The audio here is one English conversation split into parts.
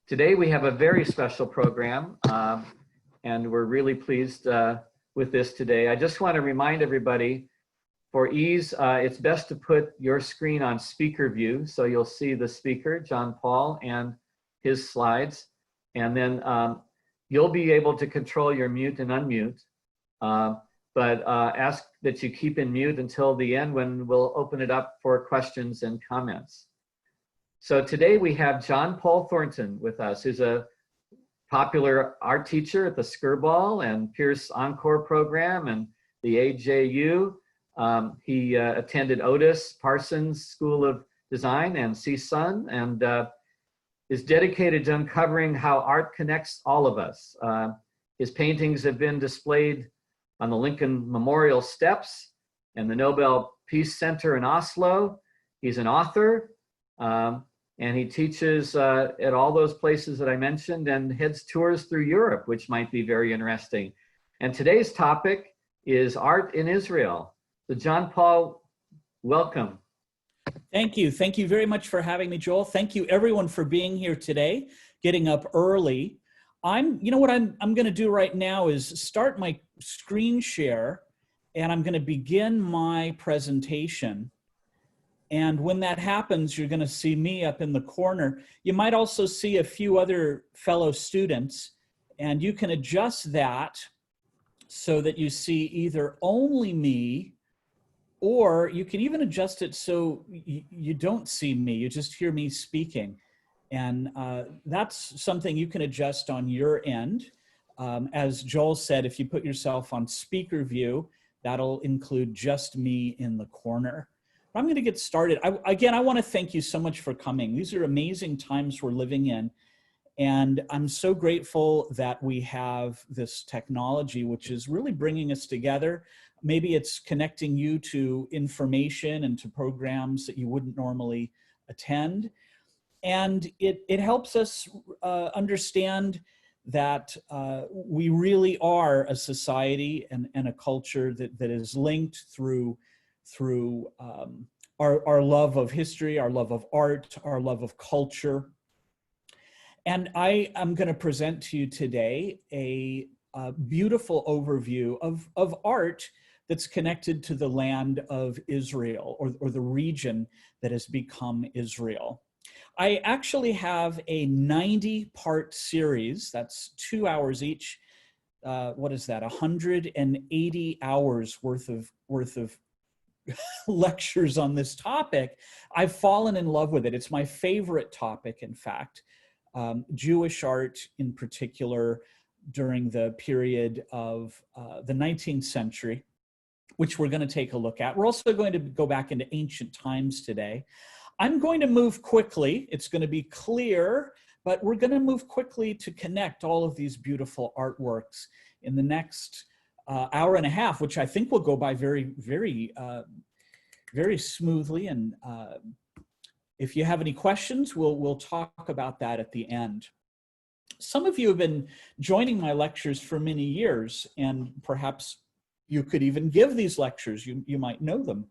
Today we have a very special program, and we're really pleased with this today. I just want to remind everybody, for ease, it's best to put your screen on speaker view, so you'll see the speaker, John Paul, and his slides, and then you'll be able to control your mute and unmute, but ask that you keep in mute until the end when we'll open it up for questions and comments. So today we have John Paul Thornton with us, who's a popular art teacher at the Skirball and Pierce Encore program and the AJU. He attended Otis Parsons School of Design and CSUN, and is dedicated to uncovering how art connects all of us. His paintings have been displayed on the Lincoln Memorial Steps and the Nobel Peace Center in Oslo. He's an author, and he teaches at all those places that I mentioned and heads tours through Europe, which might be very interesting. And today's topic is art in Israel. So John Paul, welcome. Thank you. Thank you very much for having me, Joel. Thank you everyone for being here today, getting up early. You know what I'm going to do right now is start my screen share, and I'm going to begin my presentation. And when that happens, you're going to see me up in the corner. You might also see a few other fellow students, and you can adjust that so that you see either only me, or you can even adjust it so you don't see me, you just hear me speaking. And that's something you can adjust on your end. As Joel said, if you put yourself on speaker view, that'll include just me in the corner. I'm going to get started. Again, I want to thank you so much for coming. These are amazing times we're living in. And I'm so grateful that we have this technology, which is really bringing us together. Maybe it's connecting you to information and to programs that you wouldn't normally attend. And it helps us understand that we really are a society and a culture that is linked through our love of history, our love of art, our love of culture. And I am going to present to you today a beautiful overview of art that's connected to the land of Israel, or the region that has become Israel. I actually have a 90-part series, that's 2 hours each. What is that? 180 hours worth of lectures on this topic. I've fallen in love with it. It's my favorite topic, in fact. Jewish art in particular during the period of the 19th century, which we're going to take a look at. We're also going to go back into ancient times today. I'm going to move quickly. It's going to be clear, but we're going to move quickly to connect all of these beautiful artworks in the next hour and a half, which I think will go by very, very, very smoothly. And if you have any questions, we'll talk about that at the end. Some of you have been joining my lectures for many years, and perhaps you could even give these lectures. You might know them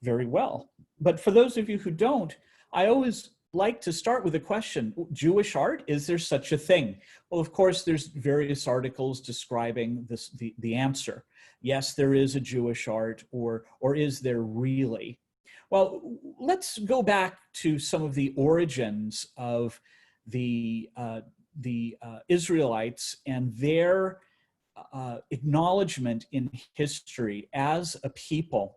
very well. But for those of you who don't, I always like to start with a question. Jewish art, is there such a thing? Well, of course, there's various articles describing this, the answer. Yes, there is a Jewish art, or is there really? Well, let's go back to some of the origins of the Israelites and their acknowledgement in history as a people.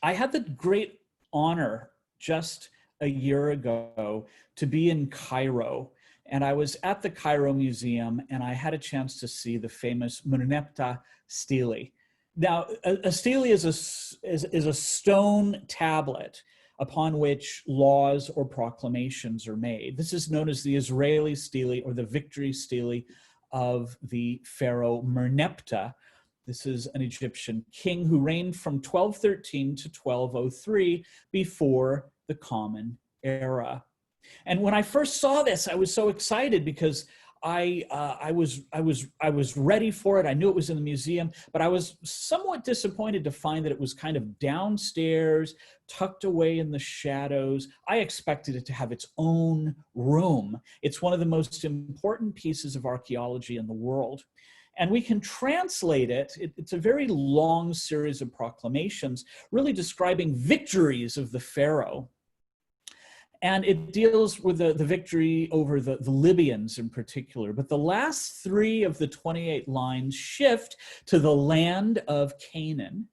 I had the great honor just a year ago to be in Cairo, and I was at the Cairo Museum, and I had a chance to see the famous Merneptah stele. Now, a stele is a stone tablet upon which laws or proclamations are made. This is known as the Israeli stele, or the victory stele of the pharaoh Merneptah. This is an Egyptian king who reigned from 1213 to 1203 before the Common Era. And when I first saw this, I was so excited because I was ready for it. I knew it was in the museum, but I was somewhat disappointed to find that it was kind of downstairs, tucked away in the shadows. I expected it to have its own room. It's one of the most important pieces of archaeology in the world. And we can translate it. It's a very long series of proclamations, really describing victories of the pharaoh. And it deals with the victory over the Libyans in particular. But the last 3 of the 28 lines shift to the land of Canaan.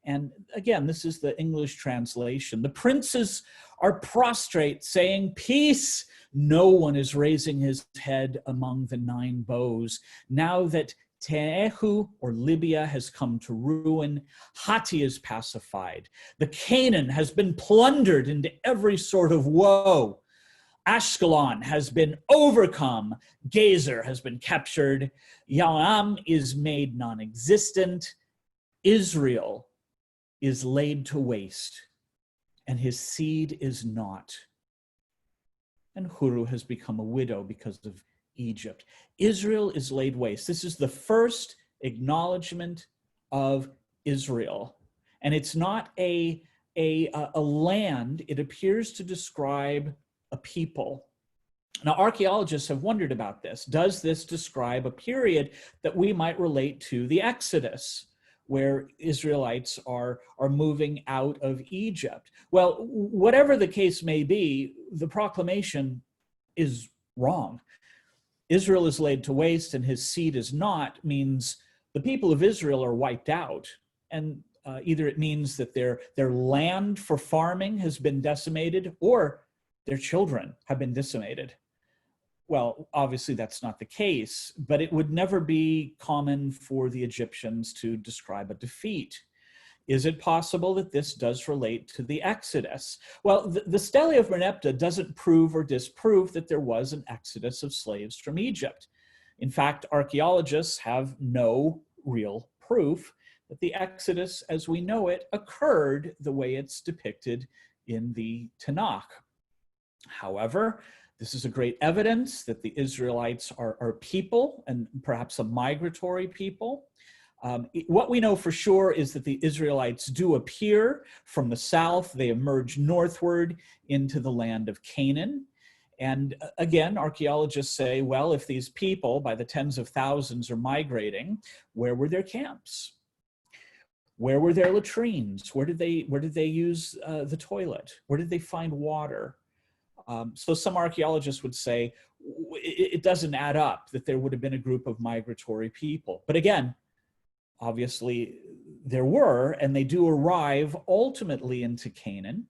And again, this is the English translation. The princes are prostrate, saying, "Peace." No one is raising his head among the 9 bows. Now that Tehu, or Libya, has come to ruin, Hatti is pacified. The Canaan has been plundered into every sort of woe. Ashkelon has been overcome. Gezer has been captured. Yaam is made non-existent. Israel is laid to waste, and his seed is not. And Huru has become a widow because of Egypt. Israel is laid waste. This is the first acknowledgement of Israel. And it's not a land, it appears to describe a people. Now, archaeologists have wondered about this. Does this describe a period that we might relate to the Exodus, where Israelites are moving out of Egypt? Well, whatever the case may be, the proclamation is wrong. Israel is laid to waste and his seed is not means the people of Israel are wiped out. And either it means that their land for farming has been decimated or their children have been decimated. Well, obviously that's not the case, but it would never be common for the Egyptians to describe a defeat. Is it possible that this does relate to the Exodus? Well, the Stele of Merneptah doesn't prove or disprove that there was an exodus of slaves from Egypt. In fact, archaeologists have no real proof that the Exodus as we know it occurred the way it's depicted in the Tanakh. However, this is a great evidence that the Israelites are people and perhaps a migratory people. What we know for sure is that the Israelites do appear from the south. They emerge northward into the land of Canaan. And again, archaeologists say, well, if these people by the tens of thousands are migrating, where were their camps? Where were their latrines? Where did they use the toilet? Where did they find water? So some archaeologists would say it doesn't add up that there would have been a group of migratory people. But again, obviously there were, and they do arrive ultimately into Canaan.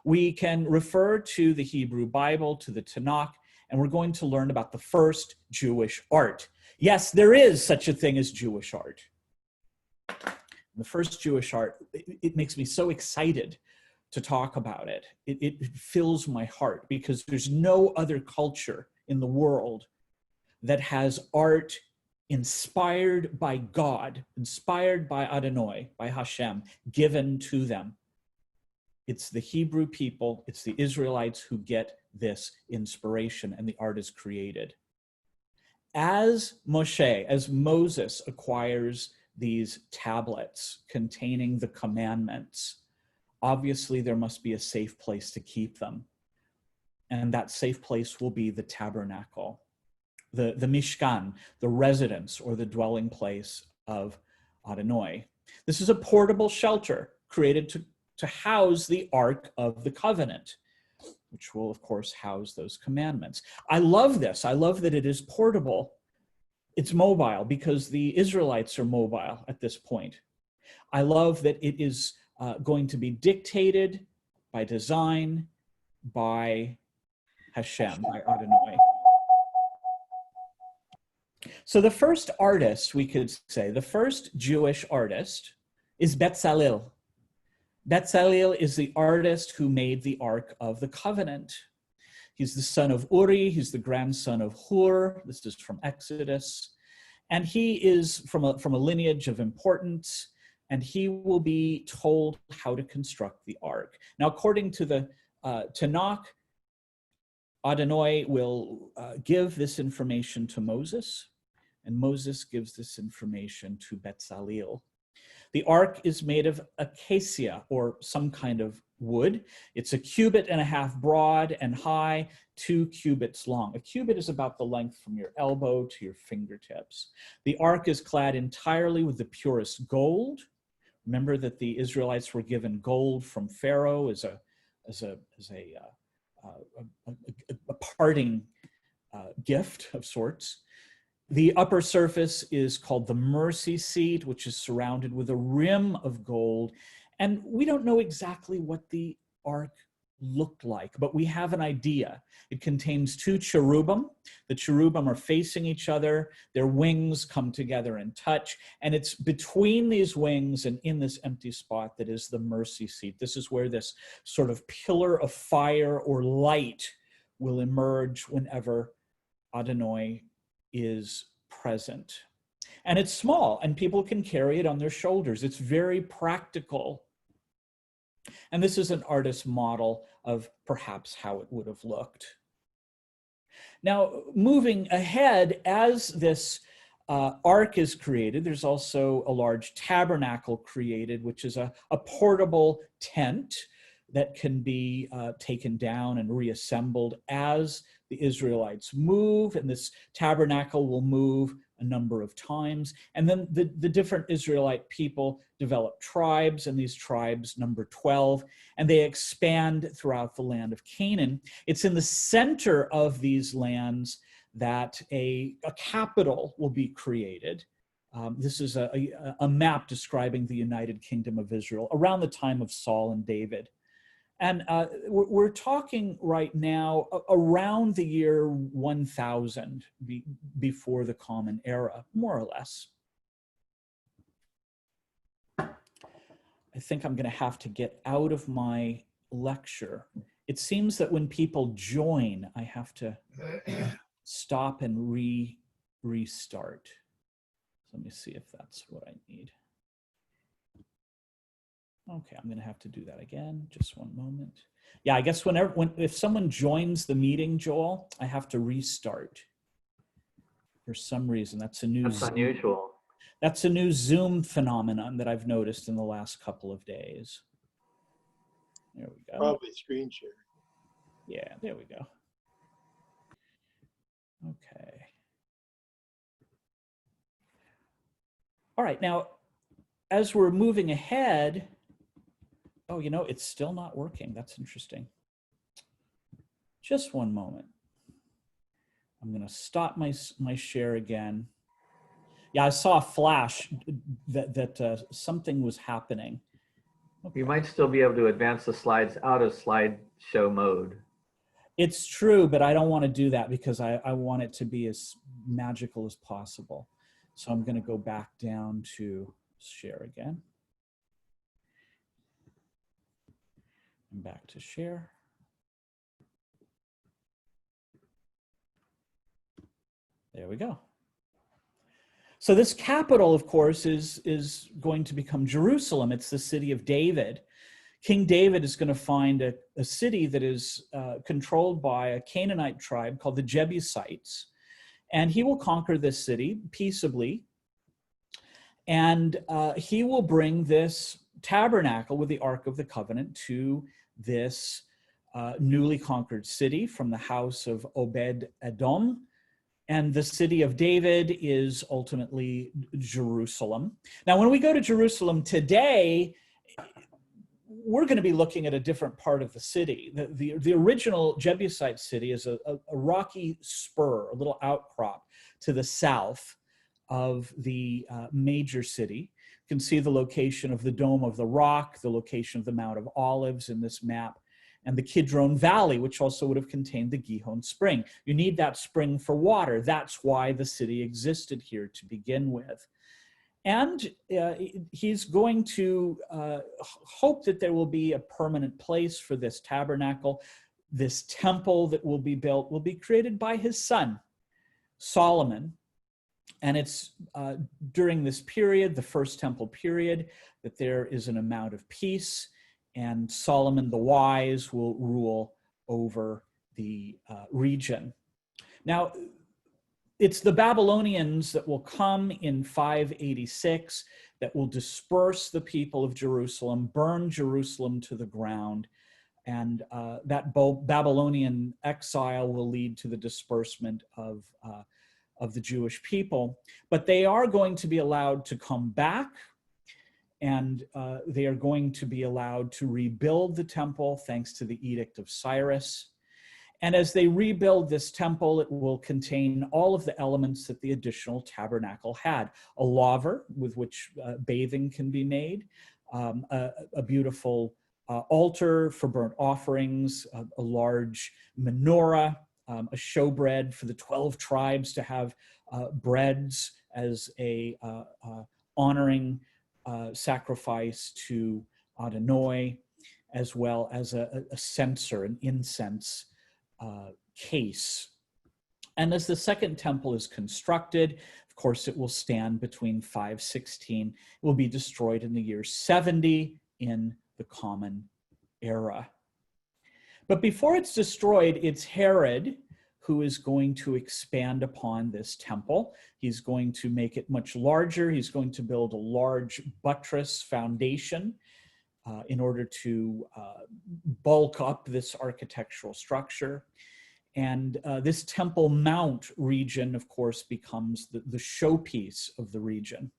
We can refer to the Hebrew Bible, to the Tanakh, and we're going to learn about the first Jewish art. Yes, there is such a thing as Jewish art. The first Jewish art, it makes me so excited to talk about it. It fills my heart because there's no other culture in the world that has art inspired by God, inspired by Adonai, by Hashem, given to them. It's the Hebrew people, it's the Israelites who get this inspiration, and the art is created. As Moses acquires these tablets containing the commandments, obviously there must be a safe place to keep them. And that safe place will be the tabernacle, the Mishkan, the residence or the dwelling place of Adonai. This is a portable shelter created to house the Ark of the Covenant, which will, of course, house those commandments. I love this. I love that it is portable. It's mobile because the Israelites are mobile at this point. I love that it is going to be dictated by design by Hashem, by Adonai. So the first artist, we could say, the first Jewish artist is Betzalel. Betzalel is the artist who made the Ark of the Covenant. He's the son of Uri, he's the grandson of Hur. This is from Exodus. And he is from a lineage of importance, and he will be told how to construct the Ark. Now, according to the Tanakh, Adonai will give this information to Moses, and Moses gives this information to Bezalel. The ark is made of acacia, or some kind of wood. It's 1.5 cubits broad and high, 2 cubits long. A cubit is about the length from your elbow to your fingertips. The ark is clad entirely with the purest gold. Remember that the Israelites were given gold from Pharaoh as a parting gift of sorts. The upper surface is called the mercy seat, which is surrounded with a rim of gold. And we don't know exactly what the ark looked like, but we have an idea. It contains 2 cherubim. The cherubim are facing each other. Their wings come together and touch. And it's between these wings and in this empty spot that is the mercy seat. This is where this sort of pillar of fire or light will emerge whenever Adonai is present. And it's small, and people can carry it on their shoulders. It's very practical. And this is an artist's model of perhaps how it would have looked. Now, moving ahead, as this ark is created, there's also a large tabernacle created, which is a portable tent that can be taken down and reassembled as the Israelites move, and this tabernacle will move a number of times. And then the different Israelite people develop tribes, and these tribes number 12, and they expand throughout the land of Canaan. It's in the center of these lands that a capital will be created. This is a map describing the United Kingdom of Israel around the time of Saul and David. And we're talking right now around the year 1000 before the Common Era, more or less. I think I'm going to have to get out of my lecture. It seems that when people join, I have to stop and restart. Let me see if that's what I need. Okay, I'm going to have to do that again. Just one moment. Yeah, I guess if someone joins the meeting, Joel, I have to restart. For some reason, that's unusual. That's a new Zoom phenomenon that I've noticed in the last couple of days. There we go. Probably screen share. Yeah, there we go. Okay. All right, now, as we're moving ahead, oh, you know, it's still not working. That's interesting. Just one moment. I'm going to stop my share again. Yeah, I saw a flash that something was happening. Okay. You might still be able to advance the slides out of slideshow mode. It's true, but I don't want to do that because I want it to be as magical as possible. So I'm going to go back down to share again. And back to share. There we go. So this capital, of course, is going to become Jerusalem. It's the city of David. King David is going to find a city that is controlled by a Canaanite tribe called the Jebusites. And he will conquer this city peaceably. And he will bring this tabernacle with the Ark of the Covenant to this newly conquered city from the house of Obed-Edom. And the city of David is ultimately Jerusalem. Now, when we go to Jerusalem today, we're going to be looking at a different part of the city. The original Jebusite city is a rocky spur, a little outcrop to the south of the major city. You can see the location of the Dome of the Rock, the location of the Mount of Olives in this map, and the Kidron Valley, which also would have contained the Gihon Spring. You need that spring for water. That's why the city existed here to begin with. And he's going to hope that there will be a permanent place for this tabernacle. This temple that will be built will be created by his son, Solomon. And it's during this period, the first temple period, that there is an amount of peace, and Solomon the Wise will rule over the region. Now, it's the Babylonians that will come in 586 that will disperse the people of Jerusalem, burn Jerusalem to the ground, and that Babylonian exile will lead to the disbursement of the Jewish people. But they are going to be allowed to come back, and they are going to be allowed to rebuild the temple thanks to the Edict of Cyrus. And as they rebuild this temple, it will contain all of the elements that the additional tabernacle had. A laver with which bathing can be made, a beautiful altar for burnt offerings, a large menorah, a showbread for the 12 tribes to have breads as a honoring sacrifice to Adonai, as well as a censer, an incense case. And as the second temple is constructed, of course, it will stand between 516. It will be destroyed in the year 70 in the Common Era. But before it's destroyed, it's Herod who is going to expand upon this temple. He's going to make it much larger. He's going to build a large buttress foundation in order to bulk up this architectural structure. And this Temple Mount region, of course, becomes the showpiece of the region.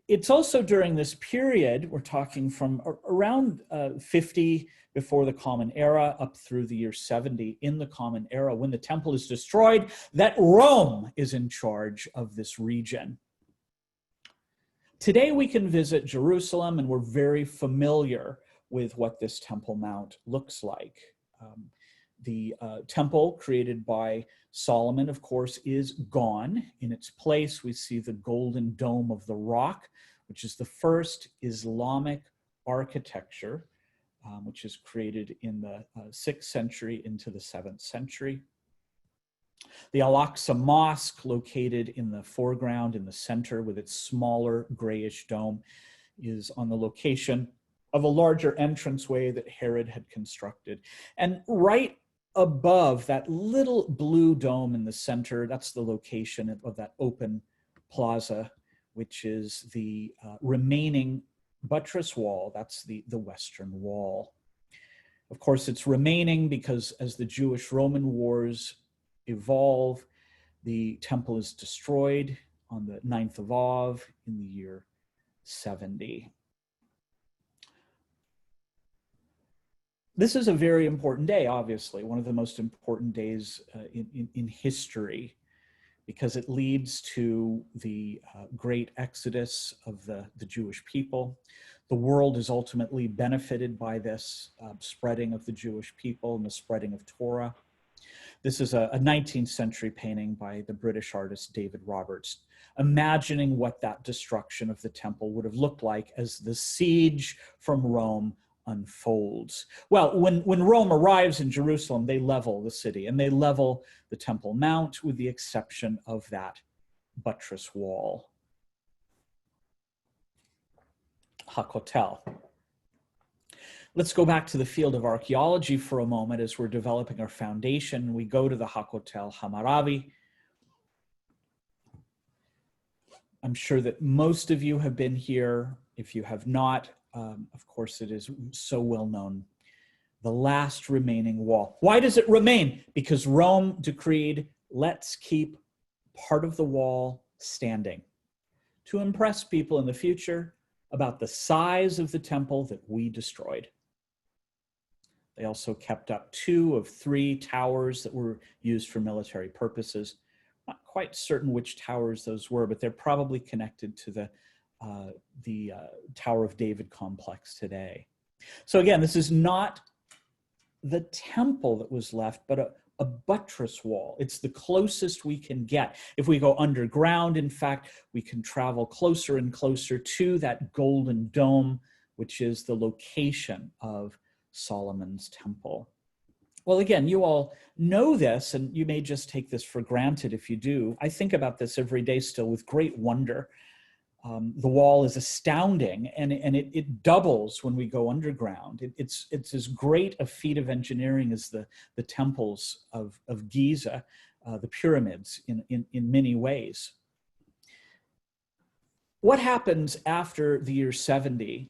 It's also during this period, we're talking from around 50 before the Common Era up through the year 70 in the Common Era, when the temple is destroyed, that Rome is in charge of this region. Today we can visit Jerusalem, and we're very familiar with what this Temple Mount looks like. The temple created by Solomon, of course, is gone. In its place, we see the Golden Dome of the Rock, which is the first Islamic architecture, which is created in the 6th century into the 7th century. The Al-Aqsa Mosque, located in the foreground in the center with its smaller grayish dome, is on the location of a larger entranceway that Herod had constructed. And right above that little blue dome in the center, that's the location of that open plaza, which is the remaining buttress wall. That's the Western Wall. Of course, it's remaining because as the Jewish-Roman wars evolve, the temple is destroyed on the 9th of Av in the year 70. This is a very important day, obviously, one of the most important days in history, because it leads to the great exodus of the Jewish people. The world is ultimately benefited by this spreading of the Jewish people and the spreading of Torah. This is a 19th century painting by the British artist David Roberts, imagining what that destruction of the temple would have looked like as the siege from Rome unfolds. Well, when Rome arrives in Jerusalem, they level the city, and they level the Temple Mount with the exception of that buttress wall. Hakotel. Let's go back to the field of archaeology for a moment as we're developing our foundation. We go to the Hakotel Hammurabi. I'm sure that most of you have been here. If you have not, of course, it is so well known. The last remaining wall. Why does it remain? Because Rome decreed, let's keep part of the wall standing to impress people in the future about the size of the temple that we destroyed. They also kept up 2 of 3 towers that were used for military purposes. Not quite certain which towers those were, but they're probably connected to the Tower of David complex today. So again, this is not the temple that was left, but a buttress wall. It's the closest we can get. If we go underground, in fact, we can travel closer and closer to that golden dome, which is the location of Solomon's temple. Well, again, you all know this, and you may just take this for granted if you do. I think about this every day still with great wonder. The wall is astounding, and it doubles when we go underground. It's as great a feat of engineering as the temples of Giza, the pyramids in many ways. What happens after the year 70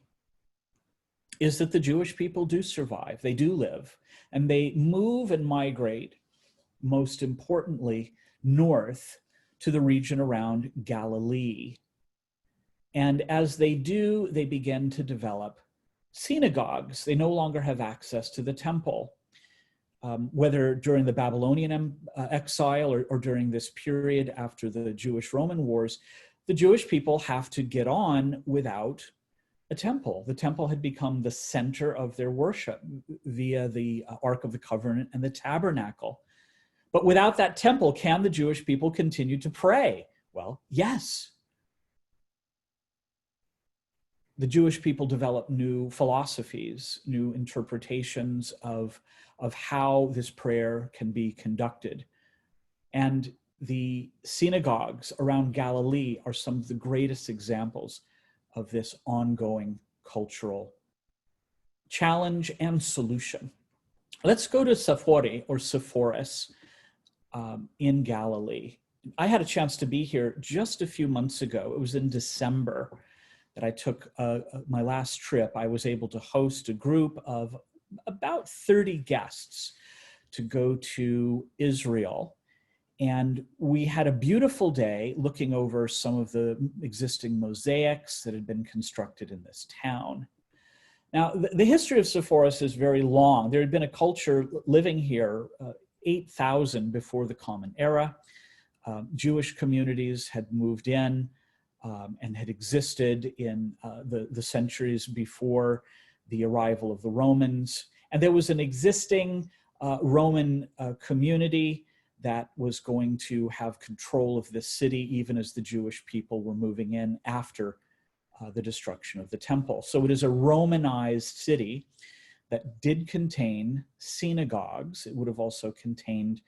is that the Jewish people do survive, they do live, and they move and migrate, most importantly, north to the region around Galilee. And as they do, they begin to develop synagogues. They no longer have access to the temple. Whether during the Babylonian exile or during this period after the Jewish-Roman wars, the Jewish people have to get on without a temple. The temple had become the center of their worship via the Ark of the Covenant and the tabernacle. But without that temple, can the Jewish people continue to pray? Well, yes. The Jewish people developed new philosophies, new interpretations of how this prayer can be conducted. And the synagogues around Galilee are some of the greatest examples of this ongoing cultural challenge and solution. Let's go to Sephori or Sepphoris in Galilee. I had a chance to be here just a few months ago. It was in December that I took my last trip. I was able to host a group of about 30 guests to go to Israel. And we had a beautiful day looking over some of the existing mosaics that had been constructed in this town. Now, the history of Sepphoris is very long. There had been a culture living here 8,000 before the Common Era. Jewish communities had moved in and had existed in the centuries before the arrival of the Romans. And there was an existing Roman community that was going to have control of this city even as the Jewish people were moving in after the destruction of the temple. So it is a Romanized city that did contain synagogues. It would have also contained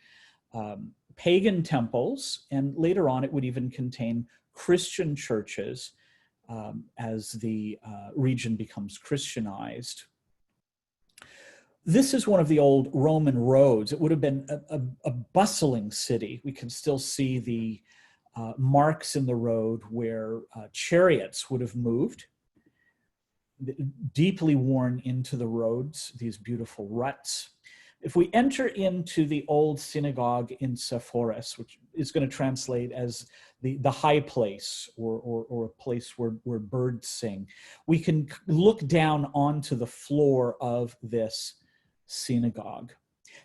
pagan temples, and later on it would even contain Christian churches as the region becomes Christianized. This is one of the old Roman roads. It would have been a bustling city. We can still see the marks in the road where chariots would have moved, deeply worn into the roads, these beautiful ruts. If we enter into the old synagogue in Sepphoris, which is going to translate as the high place or a place where birds sing, we can look down onto the floor of this synagogue.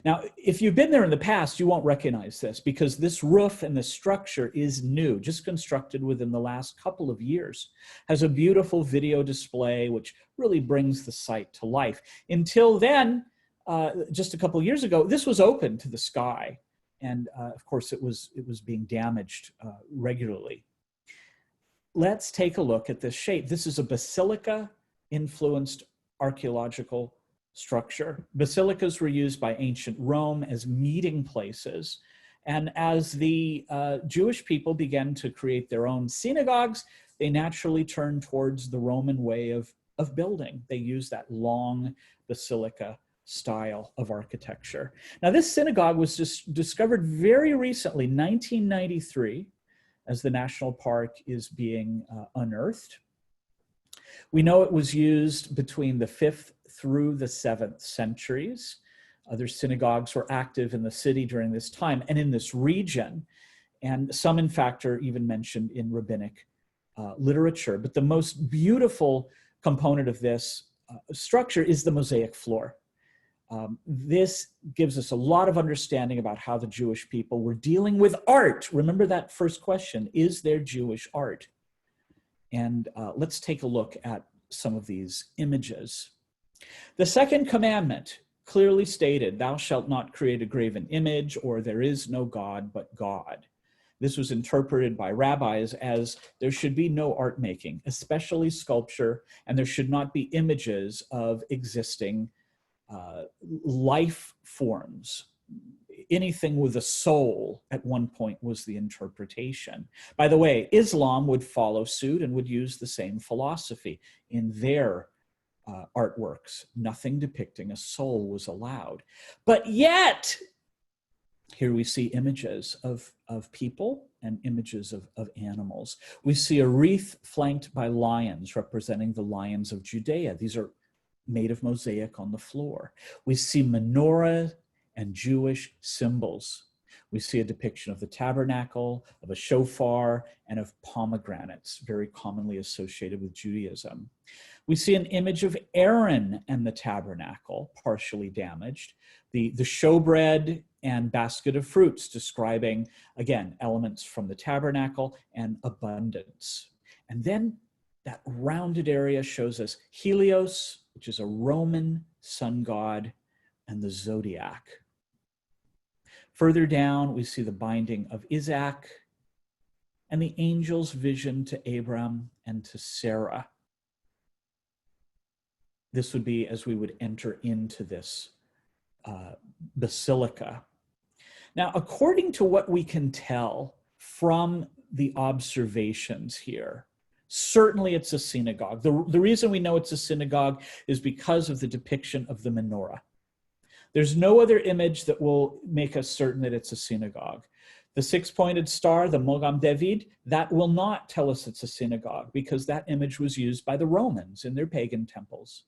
Now, if you've been there in the past, you won't recognize this because this roof and this structure is new, just constructed within the last couple of years. Has a beautiful video display, which really brings the site to life. Until then, just a couple of years ago, this was open to the sky. And of course, it was being damaged regularly. Let's take a look at this shape. This is a basilica-influenced archaeological structure. Basilicas were used by ancient Rome as meeting places. And as the Jewish people began to create their own synagogues, they naturally turned towards the Roman way of building. They used that long basilica style of architecture. Now, this synagogue was just discovered very recently, 1993, as the national park is being unearthed. We know it was used between the 5th through the 7th centuries. Other synagogues were active in the city during this time and in this region, and some, in fact, are even mentioned in rabbinic literature. But the most beautiful component of this structure is the mosaic floor. This gives us a lot of understanding about how the Jewish people were dealing with art. Remember that first question, is there Jewish art? And let's take a look at some of these images. The second commandment clearly stated, thou shalt not create a graven image, or there is no God but God. This was interpreted by rabbis as there should be no art making, especially sculpture, and there should not be images of existing life forms, anything with a soul at one point was the interpretation. By the way, Islam would follow suit and would use the same philosophy in their artworks. Nothing depicting a soul was allowed. But yet, here we see images of people and images of animals. We see a wreath flanked by lions representing the lions of Judea. These are made of mosaic on the floor. We see menorah and Jewish symbols. We see a depiction of the tabernacle, of a shofar, and of pomegranates, very commonly associated with Judaism. We see an image of Aaron and the tabernacle, partially damaged. The showbread and basket of fruits, describing, again, elements from the tabernacle and abundance. And then that rounded area shows us Helios, which is a Roman sun god, and the zodiac. Further down, we see the binding of Isaac and the angel's vision to Abram and to Sarah. This would be as we would enter into this basilica. Now, according to what we can tell from the observations here, certainly it's a synagogue. The reason we know it's a synagogue is because of the depiction of the menorah. There's no other image that will make us certain that it's a synagogue. The six-pointed star, the Mogam David, that will not tell us it's a synagogue because that image was used by the Romans in their pagan temples,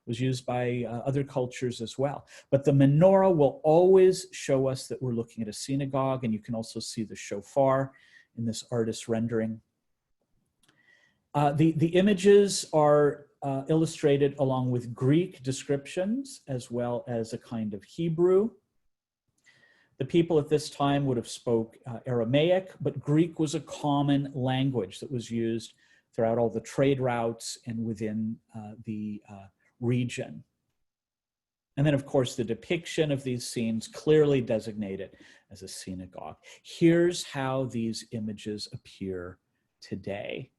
was used by other cultures as well. But the menorah will always show us that we're looking at a synagogue, and you can also see the shofar in this artist's rendering. The images are illustrated along with Greek descriptions as well as a kind of Hebrew. The people at this time would have spoke Aramaic, but Greek was a common language that was used throughout all the trade routes and within the region. And then, of course, the depiction of these scenes clearly designated as a synagogue. Here's how these images appear today.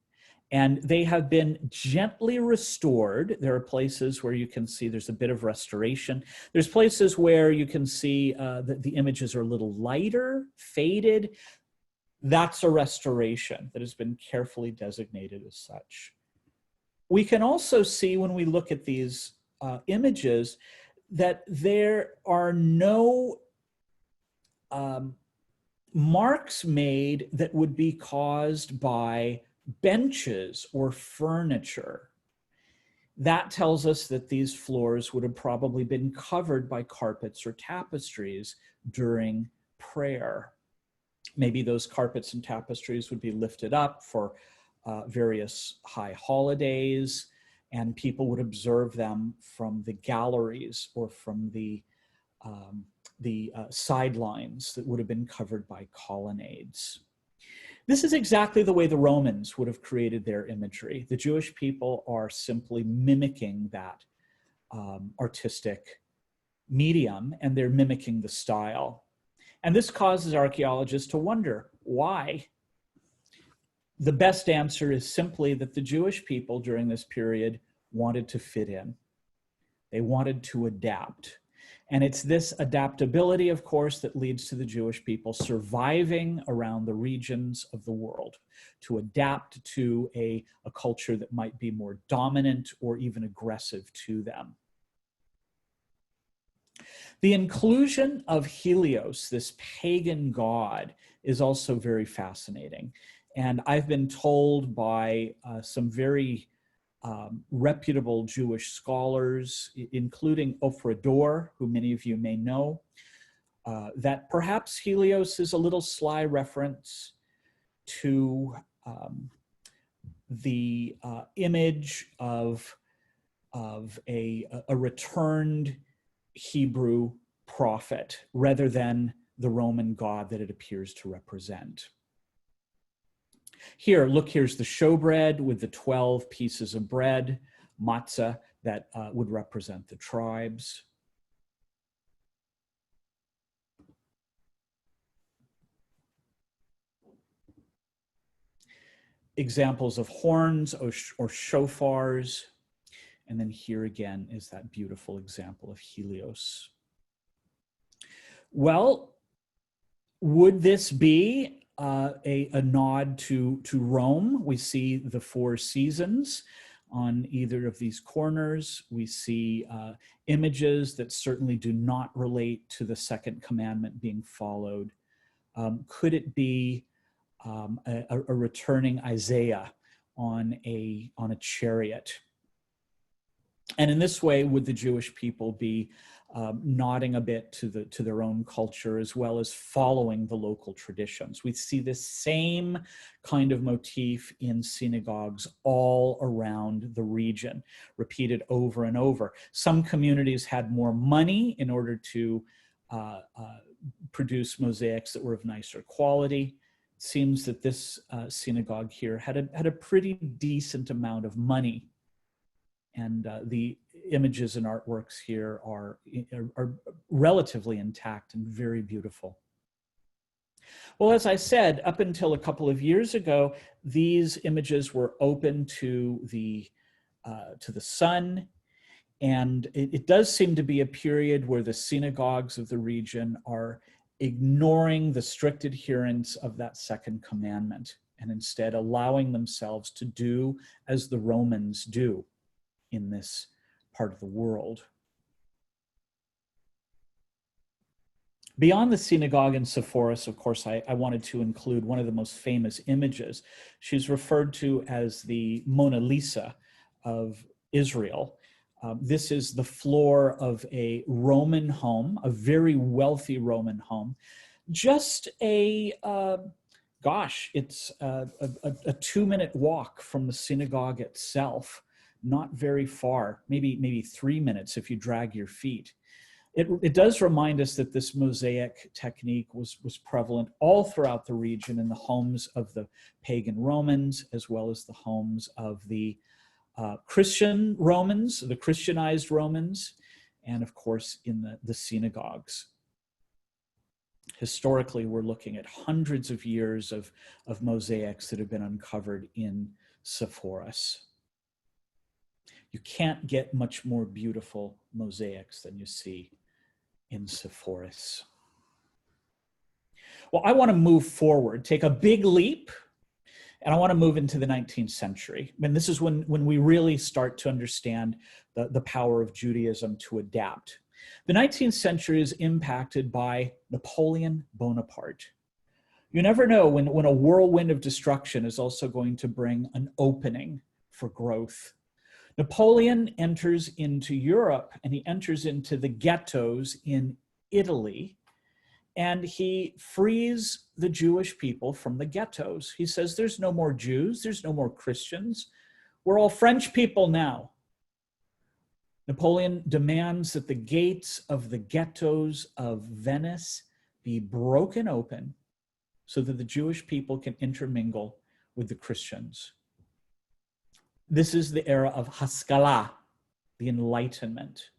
And they have been gently restored. There are places where you can see there's a bit of restoration. There's places where you can see that the images are a little lighter, faded. That's a restoration that has been carefully designated as such. We can also see when we look at these images that there are no marks made that would be caused by benches or furniture. That tells us that these floors would have probably been covered by carpets or tapestries during prayer. Maybe those carpets and tapestries would be lifted up for various high holidays, and people would observe them from the galleries or from the sidelines that would have been covered by colonnades. This is exactly the way the Romans would have created their imagery. The Jewish people are simply mimicking that artistic medium, and they're mimicking the style. And this causes archaeologists to wonder why. The best answer is simply that the Jewish people during this period wanted to fit in. They wanted to adapt. And it's this adaptability, of course, that leads to the Jewish people surviving around the regions of the world, to adapt to a culture that might be more dominant or even aggressive to them. The inclusion of Helios, this pagan god, is also very fascinating. And I've been told by some very reputable Jewish scholars, including Ofra Dor, who many of you may know, that perhaps Helios is a little sly reference to the image of a returned Hebrew prophet rather than the Roman god that it appears to represent. Here, look, here's the showbread with the 12 pieces of bread, matzah, that would represent the tribes. Examples of horns or shofars. And then here again is that beautiful example of Helios. Well, Would this be a nod to Rome? We see the four seasons on either of these corners. We see images that certainly do not relate to the second commandment being followed. Could it be a returning Isaiah on a chariot? And in this way, would the Jewish people be nodding a bit to their own culture as well as following the local traditions? We see this same kind of motif in synagogues all around the region, repeated over and over. Some communities had more money in order to produce mosaics that were of nicer quality. It seems that this synagogue here had a pretty decent amount of money. And the images and artworks here are relatively intact and very beautiful. Well, as I said, up until a couple of years ago, these images were open to the sun, and it does seem to be a period where the synagogues of the region are ignoring the strict adherence of that second commandment and instead allowing themselves to do as the Romans do in this part of the world. Beyond the synagogue in Sepphoris, of course, I wanted to include one of the most famous images. She's referred to as the Mona Lisa of Israel. This is the floor of a Roman home, a very wealthy Roman home. Just it's a 2-minute walk from the synagogue itself. Not very far, maybe 3 minutes if you drag your feet. It does remind us that this mosaic technique was prevalent all throughout the region in the homes of the pagan Romans, as well as the homes of the Christian Romans, the Christianized Romans, and of course in the synagogues. Historically, we're looking at hundreds of years of mosaics that have been uncovered in Sepphoris. You can't get much more beautiful mosaics than you see in Sepphoris. Well, I want to move forward, take a big leap, and I want to move into the 19th century. And this is when we really start to understand the power of Judaism to adapt. The 19th century is impacted by Napoleon Bonaparte. You never know when a whirlwind of destruction is also going to bring an opening for growth. Napoleon enters into Europe, and he enters into the ghettos in Italy, and he frees the Jewish people from the ghettos. He says, there's no more Jews, there's no more Christians. We're all French people now. Napoleon demands that the gates of the ghettos of Venice be broken open so that the Jewish people can intermingle with the Christians. This is the era of Haskalah, the Enlightenment.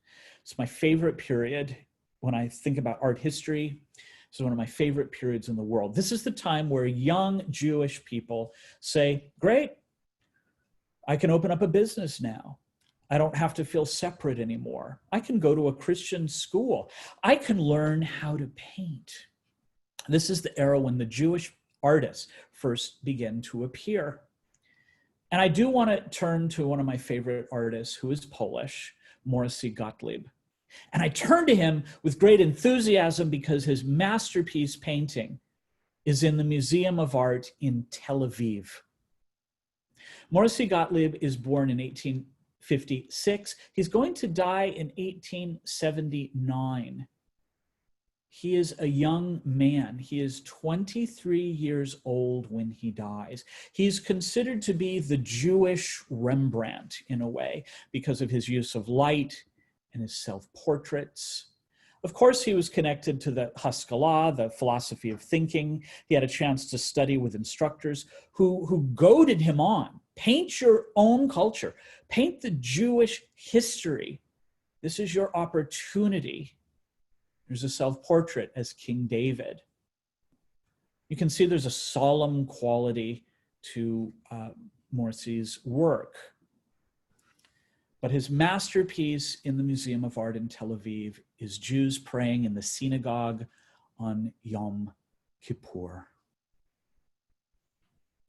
It's my favorite period when I think about art history. This is one of my favorite periods in the world. This is the time where young Jewish people say, great, I can open up a business now. I don't have to feel separate anymore. I can go to a Christian school. I can learn how to paint. This is the era when the Jewish artists first begin to appear. And I do want to turn to one of my favorite artists who is Polish, Morrissey Gottlieb. And I turn to him with great enthusiasm because his masterpiece painting is in the Museum of Art in Tel Aviv. Morrissey Gottlieb is born in 1856. He's going to die in 1879. He is a young man. He is 23 years old when he dies. He's considered to be the Jewish Rembrandt in a way because of his use of light and his self-portraits. Of course, he was connected to the Haskalah, the philosophy of thinking. He had a chance to study with instructors who goaded him on. Paint your own culture. Paint the Jewish history. This is your opportunity. There's a self-portrait as King David. You can see there's a solemn quality to Morrissey's work. But his masterpiece in the Museum of Art in Tel Aviv is Jews praying in the synagogue on Yom Kippur.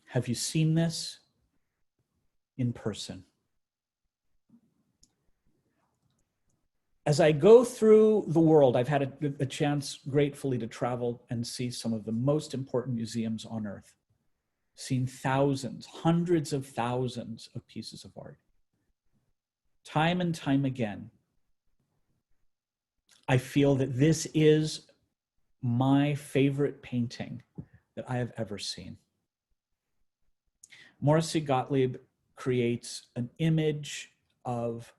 Have you seen this in person? As I go through the world, I've had a chance gratefully to travel and see some of the most important museums on earth, seen thousands, hundreds of thousands of pieces of art. Time and time again, I feel that this is my favorite painting that I have ever seen. Morrissey Gottlieb creates an image of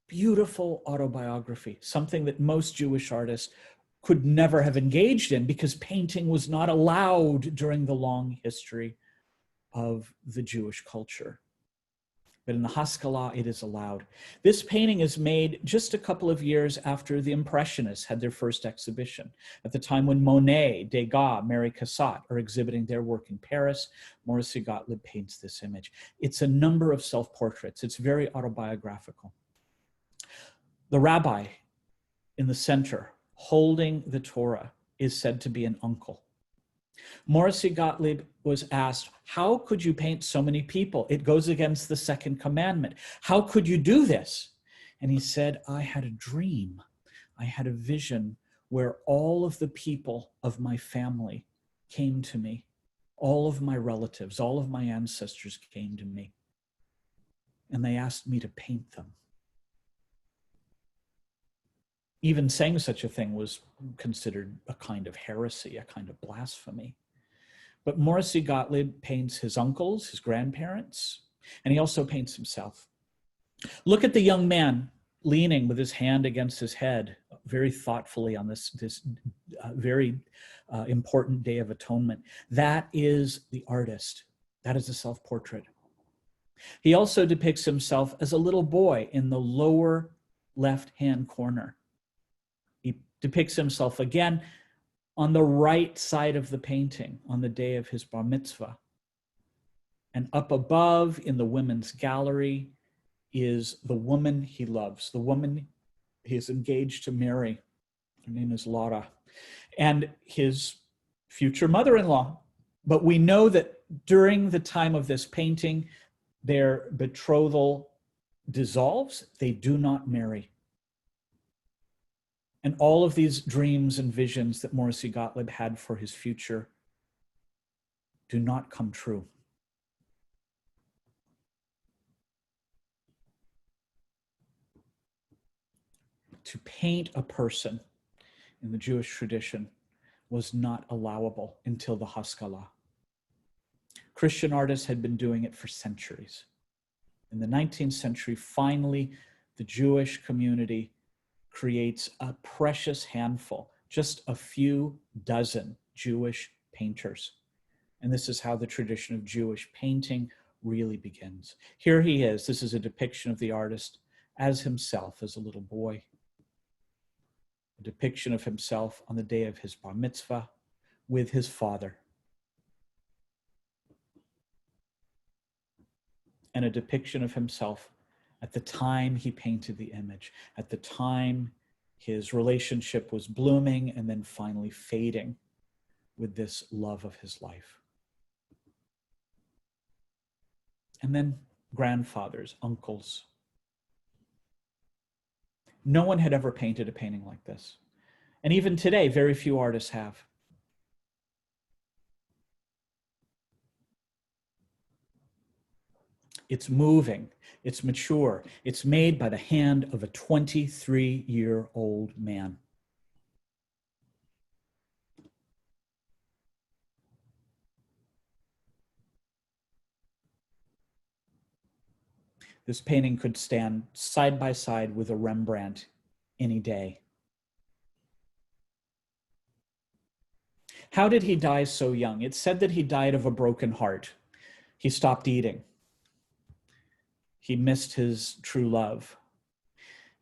beautiful autobiography, something that most Jewish artists could never have engaged in because painting was not allowed during the long history of the Jewish culture. But in the Haskalah, it is allowed. This painting is made just a couple of years after the Impressionists had their first exhibition. At the time when Monet, Degas, Mary Cassatt are exhibiting their work in Paris, Morrissey Gottlieb paints this image. It's a number of self-portraits. It's very autobiographical. The rabbi in the center, holding the Torah, is said to be an uncle. Morrissey Gottlieb was asked, how could you paint so many people? It goes against the second commandment. How could you do this? And he said, I had a dream. I had a vision where all of the people of my family came to me. All of my relatives, all of my ancestors came to me. And they asked me to paint them. Even saying such a thing was considered a kind of heresy, a kind of blasphemy. But Morrissey Gottlieb paints his uncles, his grandparents, and he also paints himself. Look at the young man leaning with his hand against his head very thoughtfully on this very important Day of Atonement. That is the artist. That is a self-portrait. He also depicts himself as a little boy in the lower left-hand corner. He depicts himself again on the right side of the painting on the day of his bar mitzvah. And up above in the women's gallery is the woman he loves, the woman he is engaged to marry. Her name is Laura, and his future mother-in-law. But we know that during the time of this painting, their betrothal dissolves. They do not marry. And all of these dreams and visions that Morrissey Gottlieb had for his future do not come true. To paint a person in the Jewish tradition was not allowable until the Haskalah. Christian artists had been doing it for centuries. In the 19th century, finally, the Jewish community creates a precious handful, just a few dozen Jewish painters. And this is how the tradition of Jewish painting really begins. Here he is. This is a depiction of the artist as himself, as a little boy. A depiction of himself on the day of his bar mitzvah with his father. And a depiction of himself at the time he painted the image, at the time his relationship was blooming and then finally fading with this love of his life. And then grandfathers, uncles. No one had ever painted a painting like this. And even today, very few artists have. It's moving, it's mature, it's made by the hand of a 23-year-old man. This painting could stand side by side with a Rembrandt any day. How did he die so young? It's said that he died of a broken heart. He stopped eating. He missed his true love.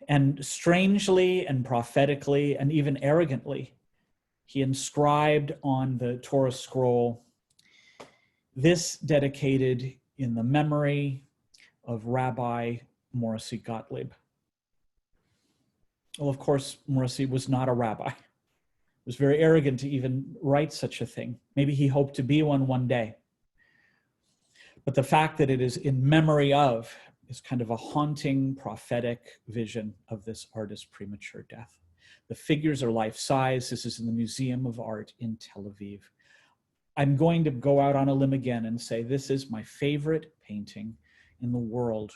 And strangely and prophetically and even arrogantly, he inscribed on the Torah scroll, this dedicated in the memory of Rabbi Morrissey Gottlieb. Well, of course, Morrissey was not a rabbi. was very arrogant to even write such a thing. Maybe he hoped to be one day. But the fact that it is in memory of is kind of a haunting prophetic vision of this artist's premature death. The figures are life-size. This is in the Museum of Art in Tel Aviv. I'm going to go out on a limb again and say this is my favorite painting in the world.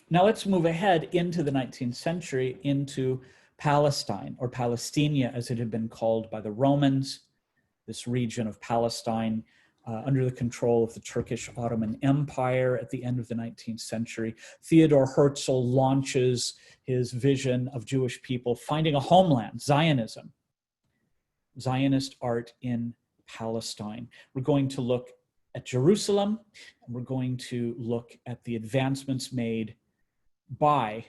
Now let's move ahead into the 19th century, into Palestine, or Palestina as it had been called by the Romans, this region of Palestine under the control of the Turkish Ottoman Empire at the end of the 19th century. Theodor Herzl launches his vision of Jewish people finding a homeland, Zionism, Zionist art in Palestine. We're going to look at Jerusalem, and we're going to look at the advancements made by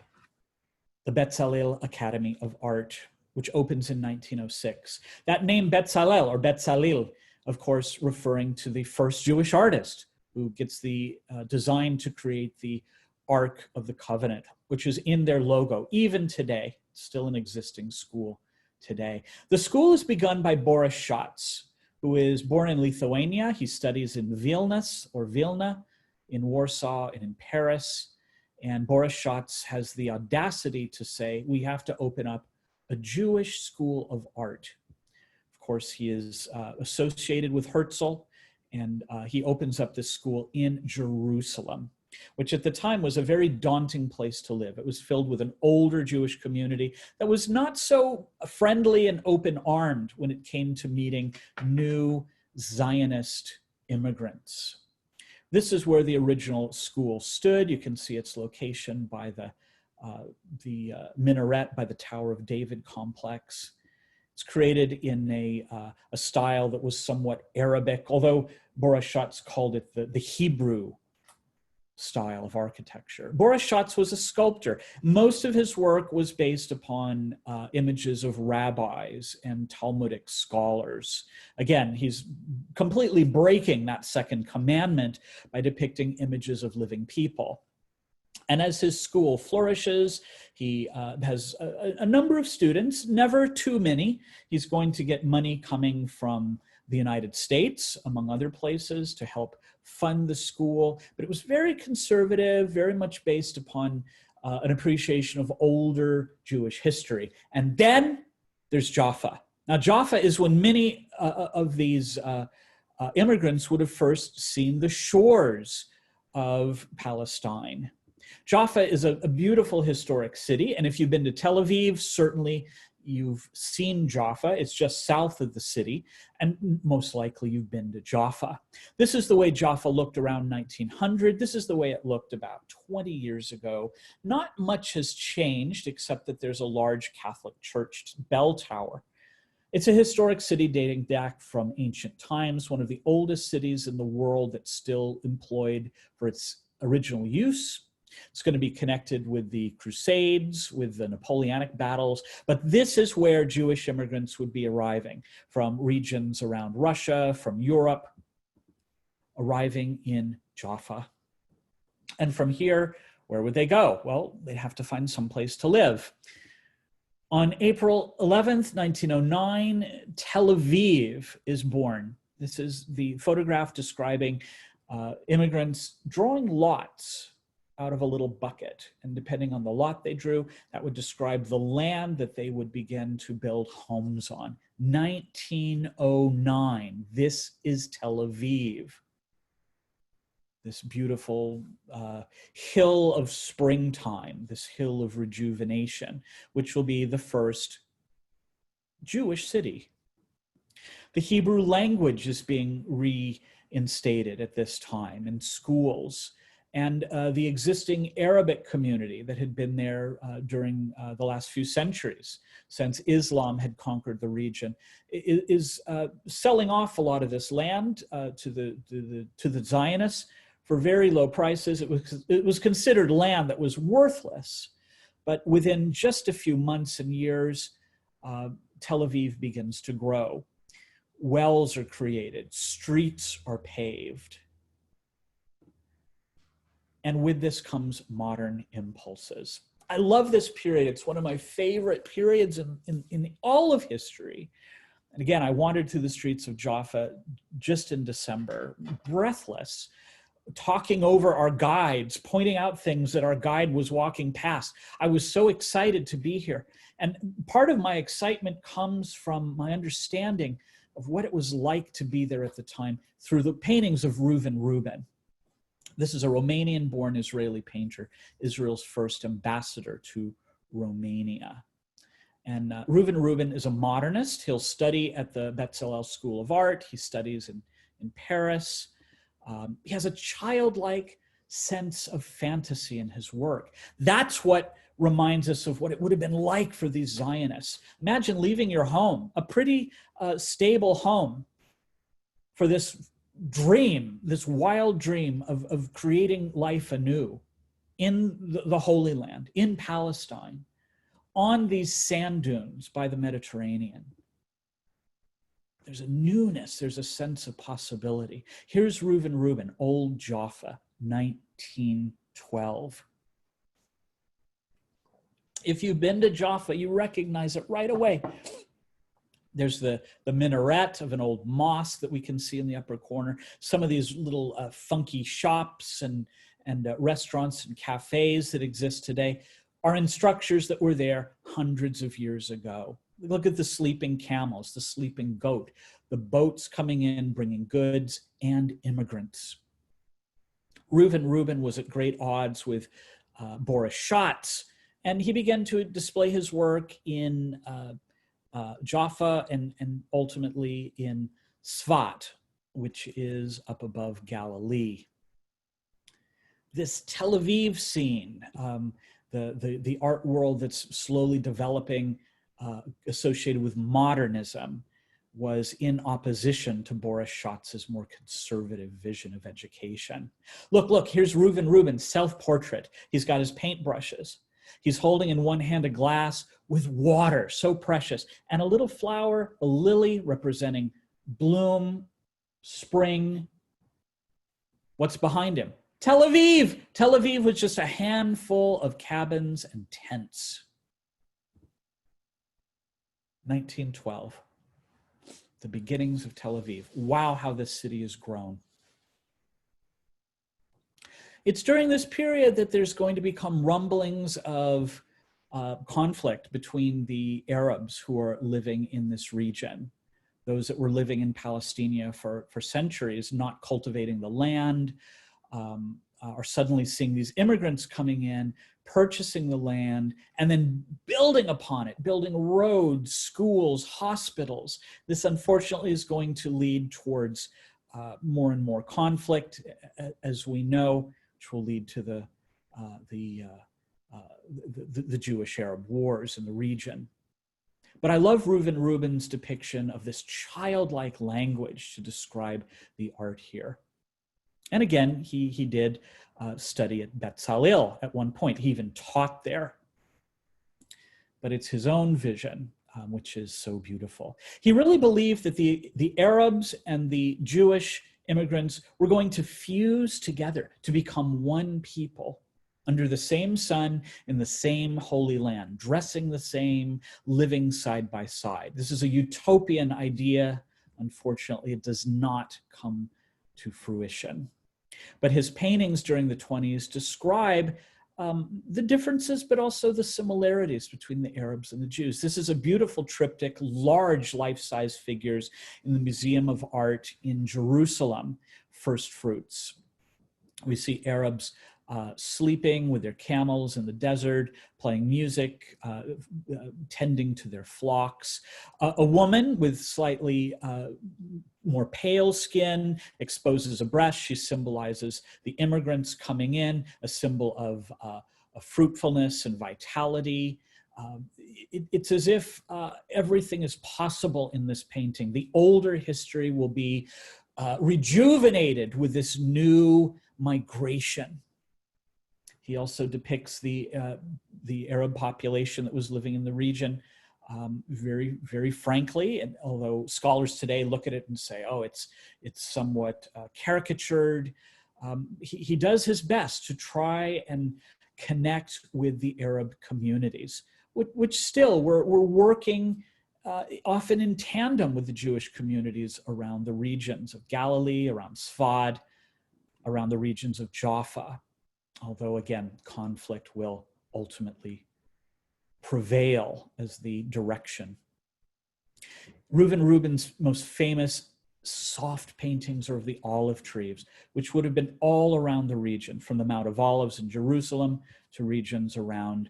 the Bezalel Academy of Art, which opens in 1906. That name Bezalel, or Bezalel, of course, referring to the first Jewish artist who gets the design to create the Ark of the Covenant, which is in their logo, even today, still an existing school today. The school is begun by Boris Schatz, who is born in Lithuania. He studies in Vilnius, or Vilna, in Warsaw and in Paris. And Boris Schatz has the audacity to say, we have to open up a Jewish school of art. Of course, he is associated with Herzl, and he opens up this school in Jerusalem, which at the time was a very daunting place to live. It was filled with an older Jewish community that was not so friendly and open-armed when it came to meeting new Zionist immigrants. This is where the original school stood. You can see its location by the minaret, by the Tower of David complex. It's created in a style that was somewhat Arabic, although Boris Schatz called it the Hebrew style of architecture. Boris Schatz was a sculptor. Most of his work was based upon images of rabbis and Talmudic scholars. Again, he's completely breaking that second commandment by depicting images of living people. And as his school flourishes, he has a number of students, never too many. He's going to get money coming from the United States, among other places, to help fund the school. But it was very conservative, very much based upon an appreciation of older Jewish history. And then there's Jaffa. Now, Jaffa is when many of these immigrants would have first seen the shores of Palestine. Jaffa is a beautiful historic city, and if you've been to Tel Aviv, certainly you've seen Jaffa. It's just south of the city, and most likely you've been to Jaffa. This is the way Jaffa looked around 1900. This is the way it looked about 20 years ago. Not much has changed, except that there's a large Catholic church bell tower. It's a historic city dating back from ancient times, one of the oldest cities in the world that's still employed for its original use. It's going to be connected with the Crusades, with the Napoleonic battles, but this is where Jewish immigrants would be arriving from regions around Russia, from Europe, arriving in Jaffa. And from here, where would they go? Well, they'd have to find some place to live. On April 11th, 1909, Tel Aviv is born. This is the photograph describing immigrants drawing lots out of a little bucket. And depending on the lot they drew, that would describe the land that they would begin to build homes on. 1909, this is Tel Aviv. This beautiful hill of springtime, this hill of rejuvenation, which will be the first Jewish city. The Hebrew language is being reinstated at this time in schools. And the existing Arabic community that had been there during the last few centuries, since Islam had conquered the region, is selling off a lot of this land to the Zionists for very low prices. It was considered land that was worthless, but within just a few months and years, Tel Aviv begins to grow. Wells are created, streets are paved. And with this comes modern impulses. I love this period. It's one of my favorite periods in all of history. And again, I wandered through the streets of Jaffa just in December, breathless, talking over our guides, pointing out things that our guide was walking past. I was so excited to be here. And part of my excitement comes from my understanding of what it was like to be there at the time through the paintings of Reuven Rubin. This is a Romanian-born Israeli painter, Israel's first ambassador to Romania. And Reuven Rubin is a modernist. He'll study at the Bezalel School of Art. He studies in Paris. He has a childlike sense of fantasy in his work. That's what reminds us of what it would have been like for these Zionists. Imagine leaving your home, a pretty stable home, for this dream, this wild dream of creating life anew in the Holy Land, in Palestine, on these sand dunes by the Mediterranean. There's a newness, there's a sense of possibility. Here's Reuven Rubin, Old Jaffa, 1912. If you've been to Jaffa, you recognize it right away. There's the minaret of an old mosque that we can see in the upper corner. Some of these little funky shops and restaurants and cafes that exist today are in structures that were there hundreds of years ago. Look at the sleeping camels, the sleeping goat, the boats coming in, bringing goods and immigrants. Reuven Rubin was at great odds with Boris Schatz, and he began to display his work in Jaffa and ultimately in Sfat, which is up above Galilee. This Tel Aviv scene, the art world that's slowly developing associated with modernism, was in opposition to Boris Schatz's more conservative vision of education. Look, here's Reuven Rubin's self-portrait. He's got his paintbrushes. He's holding in one hand a glass with water, so precious, and a little flower, a lily representing bloom, spring. What's behind him? Tel Aviv! Tel Aviv was just a handful of cabins and tents. 1912, the beginnings of Tel Aviv. Wow, how this city has grown. It's during this period that there's going to become rumblings of conflict between the Arabs who are living in this region. Those that were living in Palestine for centuries, not cultivating the land, are suddenly seeing these immigrants coming in, purchasing the land, and then building upon it, building roads, schools, hospitals. This unfortunately is going to lead towards more and more conflict, as we know, which will lead to the Jewish-Arab wars in the region. But I love Reuven Rubin's depiction of this childlike language to describe the art here. And again, he did study at Bezalel at one point. He even taught there. But it's his own vision, which is so beautiful. He really believed that the Arabs and the Jewish immigrants were going to fuse together to become one people under the same sun in the same holy land, dressing the same, living side by side. This is a utopian idea. Unfortunately, it does not come to fruition. But his paintings during the 20s describe the differences, but also the similarities between the Arabs and the Jews. This is a beautiful triptych, large life-size figures in the Museum of Art in Jerusalem, First Fruits. We see Arabs sleeping with their camels in the desert, playing music, tending to their flocks. A woman with slightly more pale skin exposes a breast. She symbolizes the immigrants coming in, a symbol of fruitfulness and vitality. It's as if everything is possible in this painting. The older history will be rejuvenated with this new migration. He also depicts the Arab population that was living in the region very, very frankly. And although scholars today look at it and say, oh, it's somewhat caricatured, he does his best to try and connect with the Arab communities, which still we're working often in tandem with the Jewish communities around the regions of Galilee, around Sfad, around the regions of Jaffa, although again, conflict will ultimately prevail as the direction. Reuven Rubin's most famous soft paintings are of the olive trees, which would have been all around the region, from the Mount of Olives in Jerusalem to regions around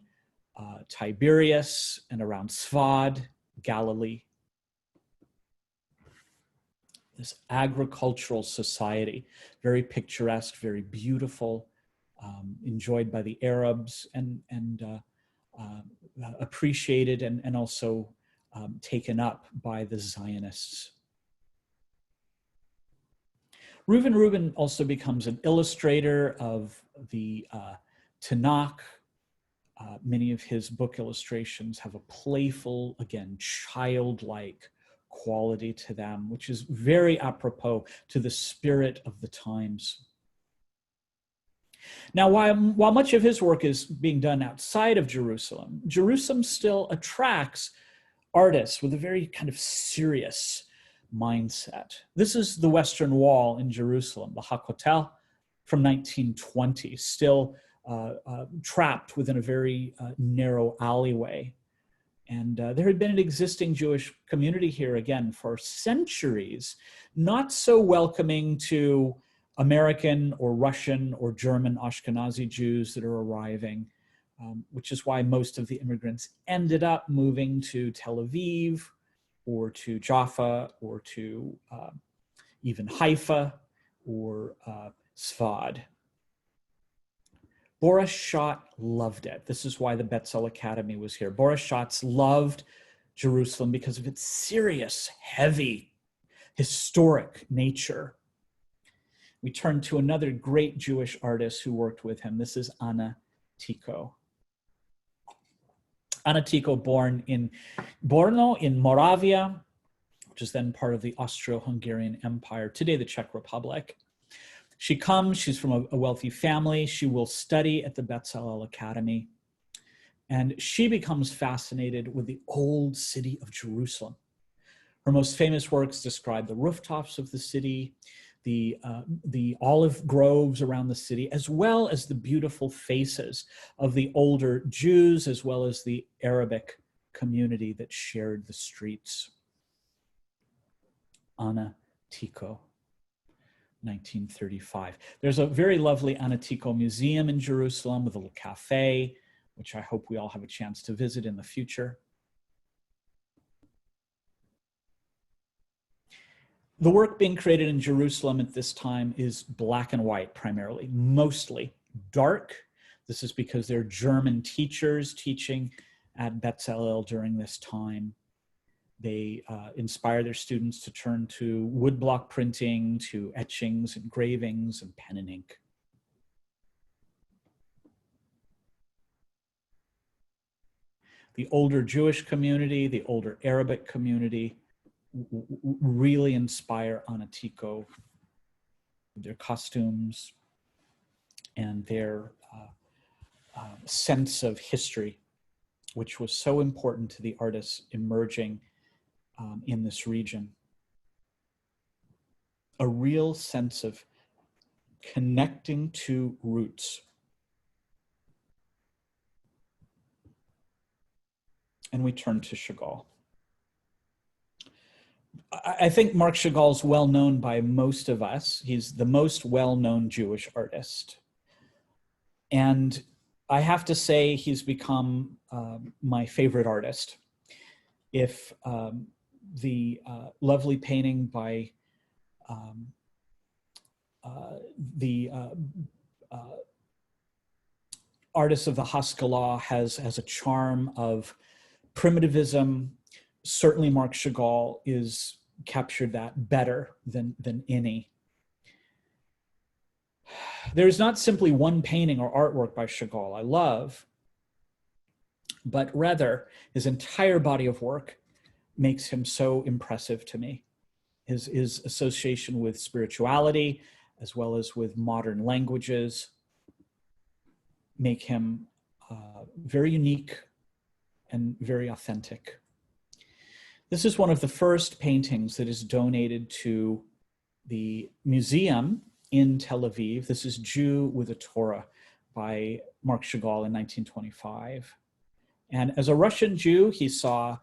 Tiberias and around Sfad, Galilee. This agricultural society, very picturesque, very beautiful, enjoyed by the Arabs and appreciated and also taken up by the Zionists. Reuven Rubin also becomes an illustrator of the Tanakh. Many of his book illustrations have a playful, again, childlike quality to them, which is very apropos to the spirit of the times. Now, while much of his work is being done outside of Jerusalem, Jerusalem still attracts artists with a very kind of serious mindset. This is the Western Wall in Jerusalem, the Hakotel from 1920, still trapped within a very narrow alleyway. And there had been an existing Jewish community here, again, for centuries, not so welcoming to American or Russian or German Ashkenazi Jews that are arriving, which is why most of the immigrants ended up moving to Tel Aviv or to Jaffa or to even Haifa or Sfad. Boris Schott loved it. This is why the Betzel Academy was here. Boris Schatz loved Jerusalem because of its serious, heavy, historic nature. We turn to another great Jewish artist who worked with him. This is Anna Tycho. Anna Tycho, born in Brno in Moravia, which is then part of the Austro-Hungarian Empire, today the Czech Republic. She's from a wealthy family. She will study at the Betzel Academy. And she becomes fascinated with the old city of Jerusalem. Her most famous works describe the rooftops of the city, the olive groves around the city, as well as the beautiful faces of the older Jews, as well as the Arabic community that shared the streets. Anna Tycho, 1935. There's a very lovely Anna Tycho museum in Jerusalem with a little cafe, which I hope we all have a chance to visit in the future. The work being created in Jerusalem at this time is black and white primarily, mostly dark. This is because they're German teachers teaching at Betzel during this time. They inspire their students to turn to woodblock printing, to etchings, engravings, and pen and ink. The older Jewish community, the older Arabic community, really inspire Anna Tycho with their costumes and their sense of history, which was so important to the artists emerging in this region. A real sense of connecting to roots. And we turn to Chagall. I think Marc Chagall is well known by most of us. He's the most well-known Jewish artist. And I have to say he's become my favorite artist. If the lovely painting by the artist of the Haskalah has a charm of primitivism, certainly Marc Chagall is captured that better than any. There's not simply one painting or artwork by Chagall I love, but rather his entire body of work makes him so impressive to me. His association with spirituality, as well as with modern languages, make him very unique and very authentic. This is one of the first paintings that is donated to the museum in Tel Aviv. This is Jew with a Torah by Marc Chagall in 1925. And as a Russian Jew, he saw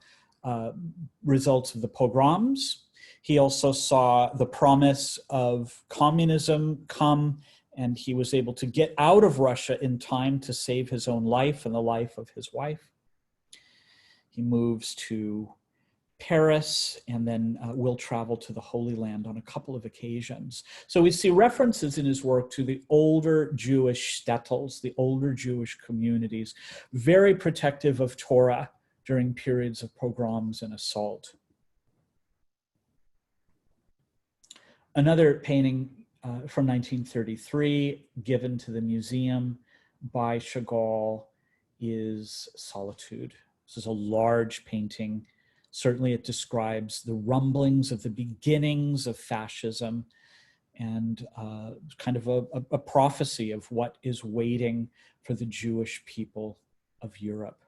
results of the pogroms. He also saw the promise of communism come, and he was able to get out of Russia in time to save his own life and the life of his wife. He moves to Paris and then will travel to the Holy Land on a couple of occasions. So we see references in his work to the older Jewish shtetls, the older Jewish communities, very protective of Torah during periods of pogroms and assault. Another painting from 1933 given to the museum by Chagall is Solitude. This is a large painting. Certainly it describes the rumblings of the beginnings of fascism and kind of a prophecy of what is waiting for the Jewish people of Europe.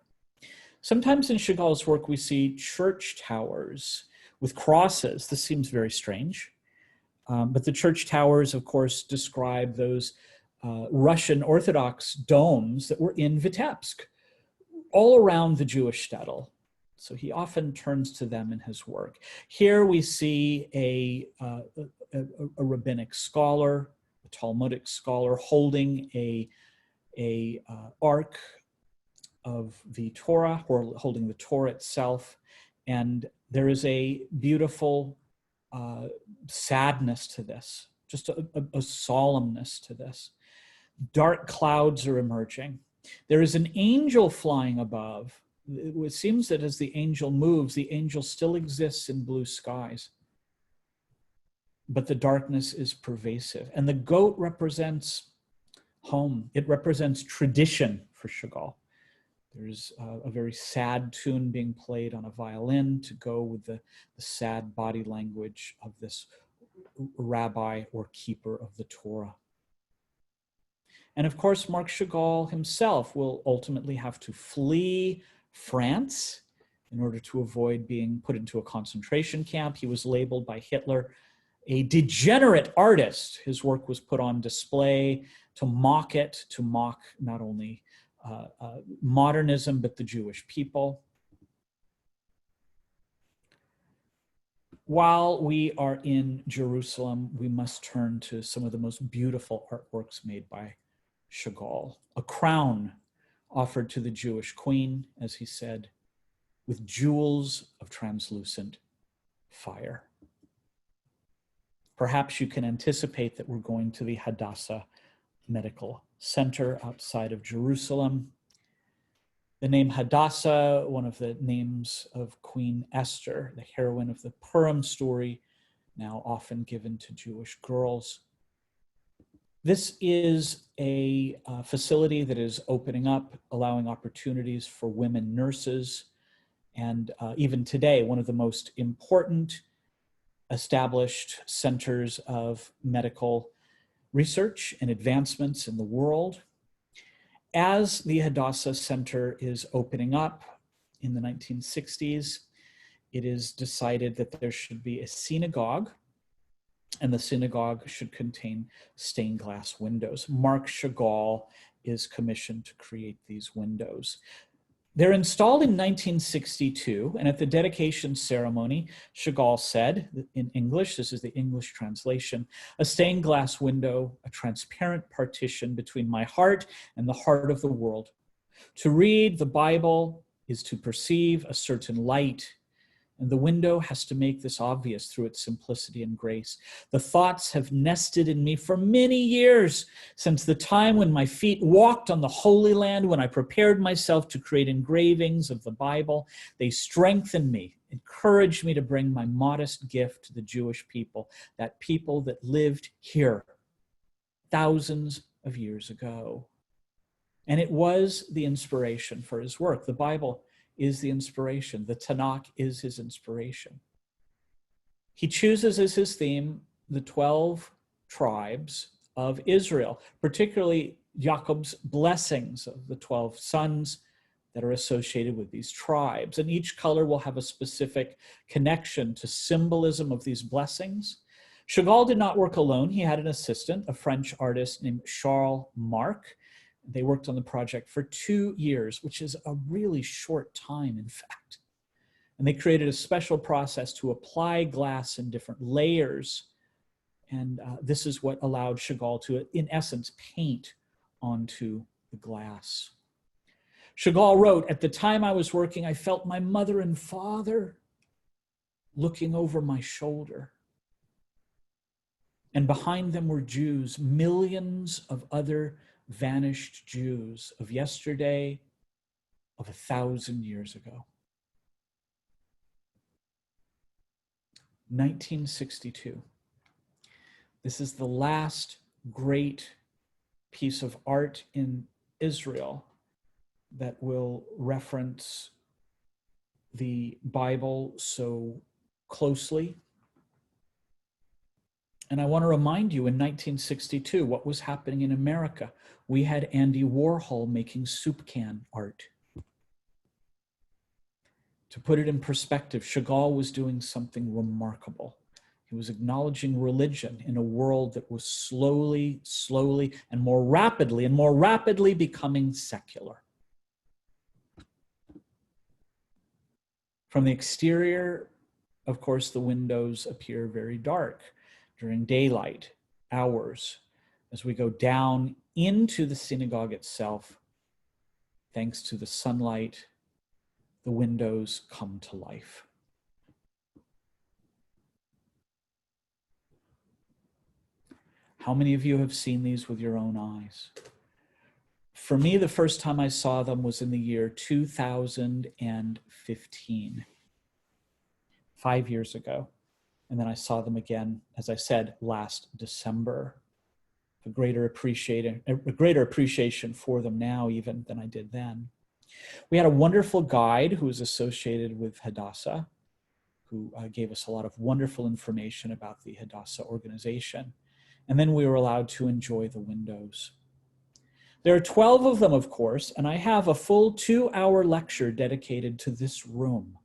Sometimes in Chagall's work, we see church towers with crosses. This seems very strange. But the church towers, of course, describe those Russian Orthodox domes that were in Vitebsk, all around the Jewish shtetl. So he often turns to them in his work. Here we see a rabbinic scholar, a Talmudic scholar, holding a ark of the Torah, or holding the Torah itself. And there is a beautiful sadness to this, just a solemnness to this. Dark clouds are emerging. There is an angel flying above. It seems that as the angel moves, the angel still exists in blue skies. But the darkness is pervasive. And the goat represents home. It represents tradition for Chagall. There's a very sad tune being played on a violin to go with the sad body language of this rabbi or keeper of the Torah. And of course, Marc Chagall himself will ultimately have to flee France in order to avoid being put into a concentration camp. He was labeled by Hitler a degenerate artist. His work was put on display to mock it, to mock not only modernism, but the Jewish people. While we are in Jerusalem, we must turn to some of the most beautiful artworks made by Chagall. A crown offered to the Jewish queen, as he said, with jewels of translucent fire. Perhaps you can anticipate that we're going to the Hadassah Medical Center outside of Jerusalem. The name Hadassah, one of the names of Queen Esther, the heroine of the Purim story, now often given to Jewish girls. This is a facility that is opening up, allowing opportunities for women nurses, and even today, one of the most important established centers of medical research and advancements in the world. As the Hadassah Center is opening up in the 1960s, it is decided that there should be a synagogue, and the synagogue should contain stained glass windows. Marc Chagall is commissioned to create these windows. They're installed in 1962, and at the dedication ceremony, Chagall said, in English, this is the English translation, "A stained glass window, a transparent partition between my heart and the heart of the world. To read the Bible is to perceive a certain light, and the window has to make this obvious through its simplicity and grace. The thoughts have nested in me for many years, since the time when my feet walked on the Holy Land, when I prepared myself to create engravings of the Bible. They strengthened me, encouraged me to bring my modest gift to the Jewish people, that people that lived here thousands of years ago." And it was the inspiration for his work. The Bible is the inspiration. The Tanakh is his inspiration. He chooses as his theme the 12 tribes of Israel, particularly Jacob's blessings of the 12 sons that are associated with these tribes. And each color will have a specific connection to symbolism of these blessings. Chagall did not work alone. He had an assistant, a French artist named Charles Marc. They worked on the project for 2 years, which is a really short time, in fact. And they created a special process to apply glass in different layers. And this is what allowed Chagall to, in essence, paint onto the glass. Chagall wrote, "At the time I was working, I felt my mother and father looking over my shoulder. And behind them were Jews, millions of other vanished Jews of yesterday, of 1,000 years ago." 1962. This is the last great piece of art in Israel that will reference the Bible so closely. And I want to remind you, in 1962, what was happening in America? We had Andy Warhol making soup can art. To put it in perspective, Chagall was doing something remarkable. He was acknowledging religion in a world that was slowly, and more rapidly becoming secular. From the exterior, of course, the windows appear very dark during daylight hours. As we go down into the synagogue itself, thanks to the sunlight, the windows come to life. How many of you have seen these with your own eyes? For me, the first time I saw them was in the year 2015, 5 years ago. And then I saw them again, as I said, last December. A greater appreciation for them now even than I did then. We had a wonderful guide who was associated with Hadassah, who gave us a lot of wonderful information about the Hadassah organization. And then we were allowed to enjoy the windows. There are 12 of them, of course, and I have a full 2-hour lecture dedicated to this room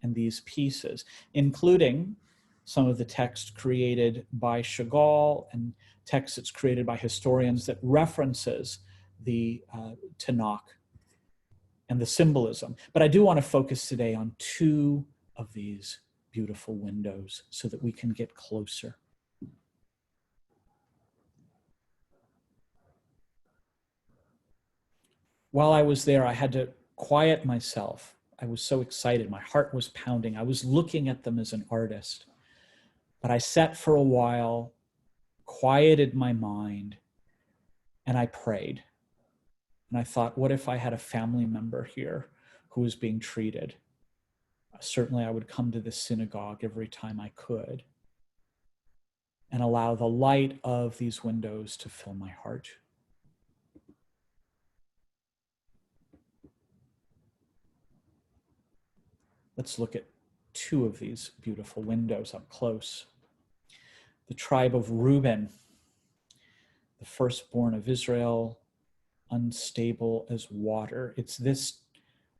and these pieces, including some of the text created by Chagall and text that's created by historians that references the Tanakh and the symbolism. But I do want to focus today on 2 of these beautiful windows so that we can get closer. While I was there, I had to quiet myself. I was so excited. My heart was pounding. I was looking at them as an artist. But I sat for a while, quieted my mind, and I prayed. And I thought, what if I had a family member here who was being treated? Certainly I would come to the synagogue every time I could and allow the light of these windows to fill my heart. Let's look at 2 of these beautiful windows up close. The tribe of Reuben, the firstborn of Israel, unstable as water. It's this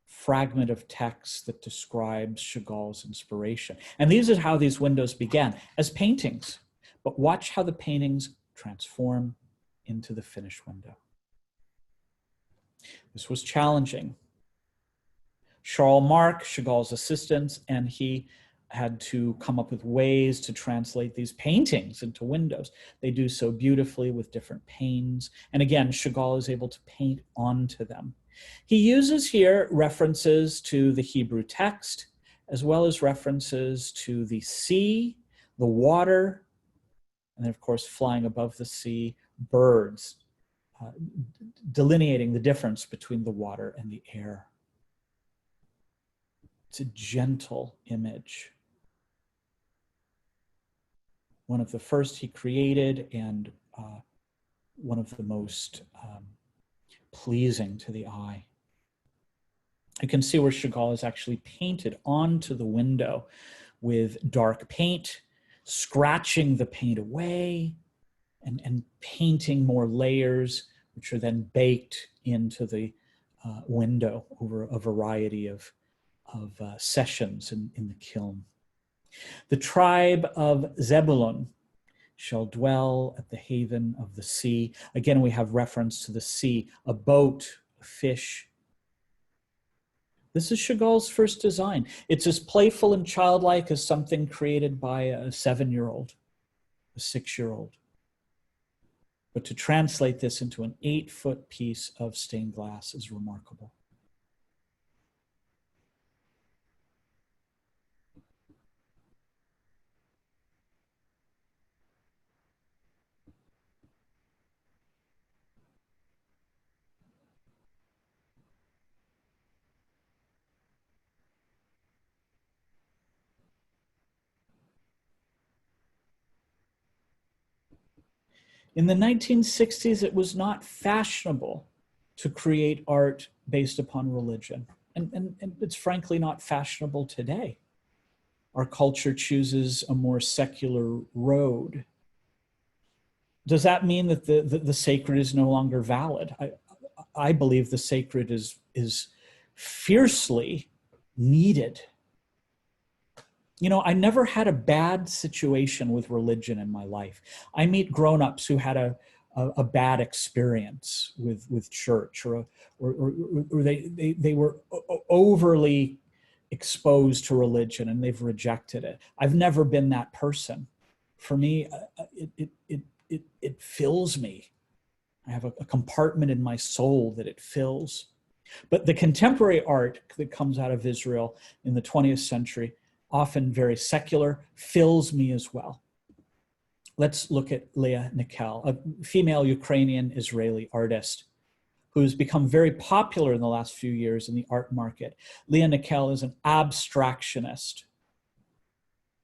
fragment of text that describes Chagall's inspiration. And these are how these windows began, as paintings. But watch how the paintings transform into the finished window. This was challenging. Charles Marc, Chagall's assistant, and he had to come up with ways to translate these paintings into windows. They do so beautifully with different panes. And again, Chagall is able to paint onto them. He uses here references to the Hebrew text, as well as references to the sea, the water, and then of course, flying above the sea, birds, delineating the difference between the water and the air. It's a gentle image. One of the first he created and one of the most pleasing to the eye. You can see where Chagall is actually painted onto the window with dark paint, scratching the paint away, and painting more layers, which are then baked into the window over a variety of sessions in the kiln. The tribe of Zebulun shall dwell at the haven of the sea. Again, we have reference to the sea, a boat, a fish. This is Chagall's first design. It's as playful and childlike as something created by a 7-year-old, a 6-year-old. But to translate this into an 8-foot piece of stained glass is remarkable. In the 1960s, it was not fashionable to create art based upon religion. And it's frankly not fashionable today. Our culture chooses a more secular road. Does that mean that the sacred is no longer valid? I believe the sacred is fiercely needed. You know, I never had a bad situation with religion in my life. I meet grown-ups who had a bad experience with church, or they were overly exposed to religion and they've rejected it. I've never been that person. For me, it fills me. I have a compartment in my soul that it fills. But the contemporary art that comes out of Israel in the 20th century, often very secular, fills me as well. Let's look at Leah Nikel, a female Ukrainian Israeli artist who's become very popular in the last few years in the art market. Leah Nikel is an abstractionist.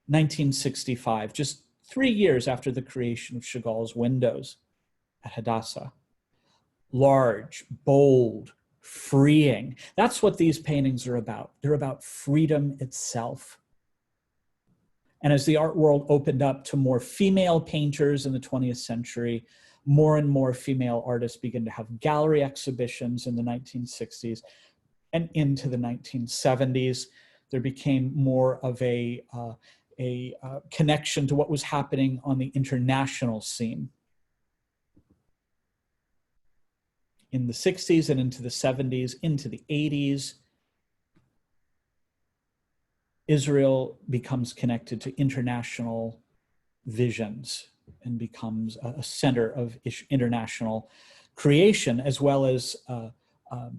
1965, just 3 years after the creation of Chagall's windows at Hadassah. Large, bold, freeing. That's what these paintings are about. They're about freedom itself. And as the art world opened up to more female painters in the 20th century, more and more female artists began to have gallery exhibitions in the 1960s and into the 1970s. There became more of a connection to what was happening on the international scene. In the 60s and into the 70s, into the 80s, Israel becomes connected to international visions and becomes a center of international creation, as well as